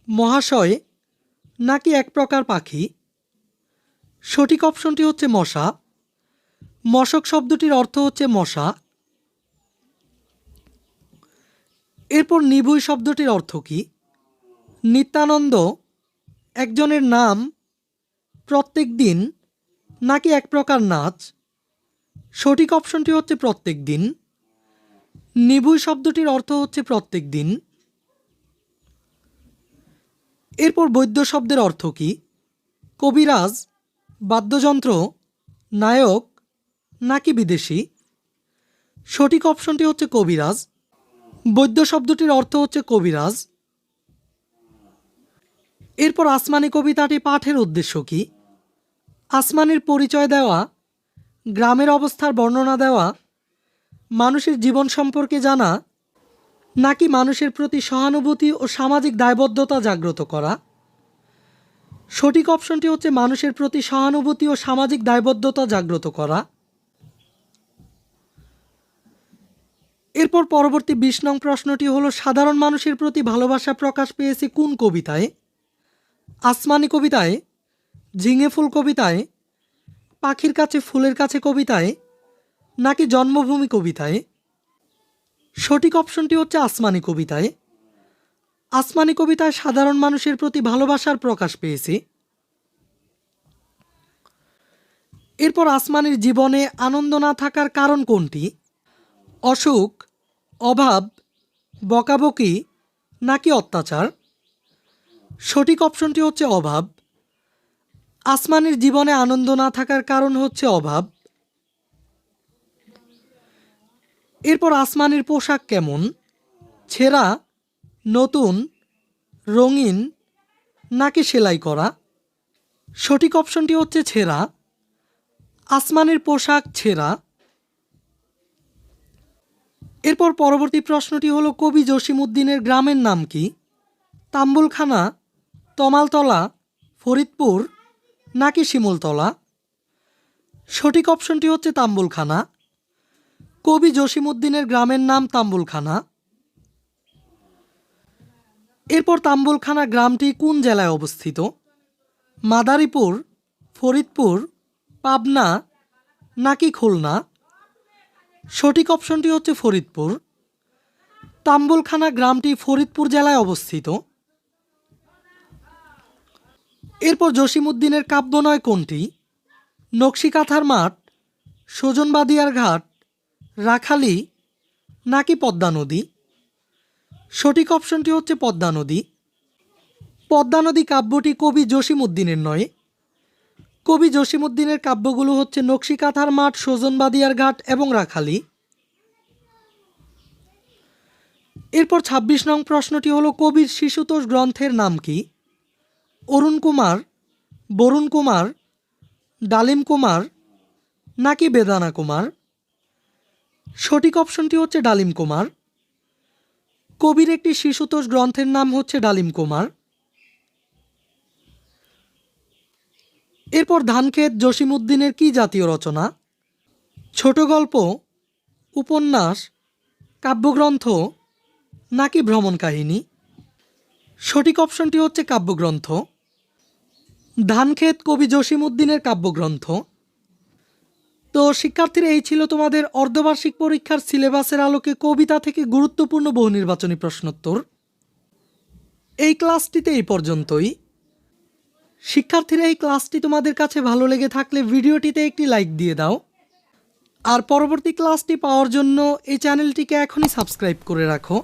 মহাশয় নাকি এক প্রকার পাখি? সঠিক অপশনটি হচ্ছে মশা। মশক শব্দটির অর্থ হচ্ছে মশা। এরপর নিভুই শব্দটির অর্থ কি? নিত্যানন্দ, একজনের নাম, প্রত্যেক দিন নাকি এক প্রকার নাচ? সঠিক অপশনটি হচ্ছে প্রত্যেক দিন। নিভুই শব্দটির অর্থ হচ্ছে প্রত্যেক দিন। এরপর বৈদ্য শব্দের অর্থ কি? কবিরাজ, বাদ্যযন্ত্র, নায়ক নাকি বিদেশি? সঠিক অপশনটি হচ্ছে কবিরাজ। বৈদ্য শব্দটির অর্থ হচ্ছে কবিরাজ। এরপর আসমানি কবিতাটি পাঠের উদ্দেশ্য কি? আসমানির পরিচয় দেওয়া, গ্রামের অবস্থার বর্ণনা দেওয়া, মানুষের জীবন সম্পর্কে জানা নাকি মানুষের প্রতি সহানুভূতি ও সামাজিক দায়বদ্ধতা জাগ্রত করা? সঠিক অপশনটি হচ্ছে মানুষের প্রতি সহানুভূতি ও সামাজিক দায়বদ্ধতা জাগ্রত করা। এরপর পরবর্তী ২০ নং প্রশ্নটি হলো সাধারণ মানুষের প্রতি ভালোবাসা প্রকাশ পেয়েছে কোন কবিতায়? আসমানি কবিতায়, ঝিঙে ফুল কবিতায়, পাখির কাছে ফুলের কাছে কবিতায় নাকি জন্মভূমি কবিতায়? সঠিক অপশনটি হচ্ছে আসমানি কবিতায়। আসমানি কবিতায় সাধারণ মানুষের প্রতি ভালোবাসার প্রকাশ পেয়েছে। এরপর আসমানির জীবনে আনন্দ না থাকার কারণ কোনটি? অসুখ, অভাব, বকাবকি নাকি অত্যাচার? সঠিক অপশনটি হচ্ছে অভাব। আসমানির জীবনে আনন্দ না থাকার কারণ হচ্ছে অভাব। এরপর আসমানির পোশাক কেমন? ছেঁড়া, নতুন, রঙিন নাকি সেলাই করা? সঠিক অপশনটি হচ্ছে ছেঁড়া। আসমানির পোশাক ছেঁড়া। এরপর পরবর্তী প্রশ্নটি হলো কবি জসিমউদ্দিনের গ্রামের নাম কি? তাম্বুলখানা, তমালতলা, ফরিদপুর নাকি শিমুলতলা? সঠিক অপশনটি হচ্ছে তাম্বুলখানা। কবি জসিমউদ্দিনের গ্রামের নাম তাম্বুলখানা। এরপর তাম্বুলখানা গ্রামটি কোন জেলায় অবস্থিত? মাদারীপুর, ফরিদপুর, পাবনা নাকি খুলনা? সঠিক অপশনটি হচ্ছে ফরিদপুর। তাম্বুলখানা গ্রামটি ফরিদপুর জেলায় অবস্থিত। এরপর জসিমউদ্দিনের কাব্যনয় কোনটি? নকশিকাঁথার মাঠ, সুজনবাদিয়ার ঘাট, রাখালি নাকি পদ্মা নদী? সঠিক অপশনটি হচ্ছে পদ্মা নদী। পদ্মা নদী কাব্যটি কবি জসিমউদ্দিনের নয়। কবি জসিমউদ্দিনের কাব্যগুলো হচ্ছে নকশিকাঁথার মাঠ, সুজনবাদিয়ার ঘাট এবং রাখালি। এরপর ২৬ নং প্রশ্নটি হলো কবির শিশুতোষ গ্রন্থের নাম কি? অরুণ কুমার, বরুণ কুমার, ডালিম কুমার নাকি বেদানা কুমার? সঠিক অপশনটি হচ্ছে ডালিম কুমার। কবির একটি শিশুতোষ গ্রন্থের নাম হচ্ছে ডালিম কুমার। এরপর ধানক্ষেত জসিমউদ্দিনের কি জাতীয় রচনা? ছোট গল্প, উপন্যাস, কাব্যগ্রন্থ নাকি ভ্রমণ কাহিনী? সঠিক অপশনটি হচ্ছে কাব্যগ্রন্থ। ধানক্ষেত কবি জসিমউদ্দিনের কাব্যগ্রন্থ। তো শিক্ষার্থীরা, এই ছিল তোমাদের অর্ধবার্ষিক পরীক্ষার সিলেবাসের আলোকে কবিতা থেকে গুরুত্বপূর্ণ বহু নির্বাচনী প্রশ্নোত্তর। এই ক্লাসটিতে এই পর্যন্তই। শিক্ষার্থীরা, এই ক্লাসটি তোমাদের কাছে ভালো লেগে থাকলে ভিডিওটিতে একটি লাইক দিয়ে দাও। আর পরবর্তী ক্লাসটি পাওয়ার জন্য এই চ্যানেলটিকে এখনই সাবস্ক্রাইব করে রাখো।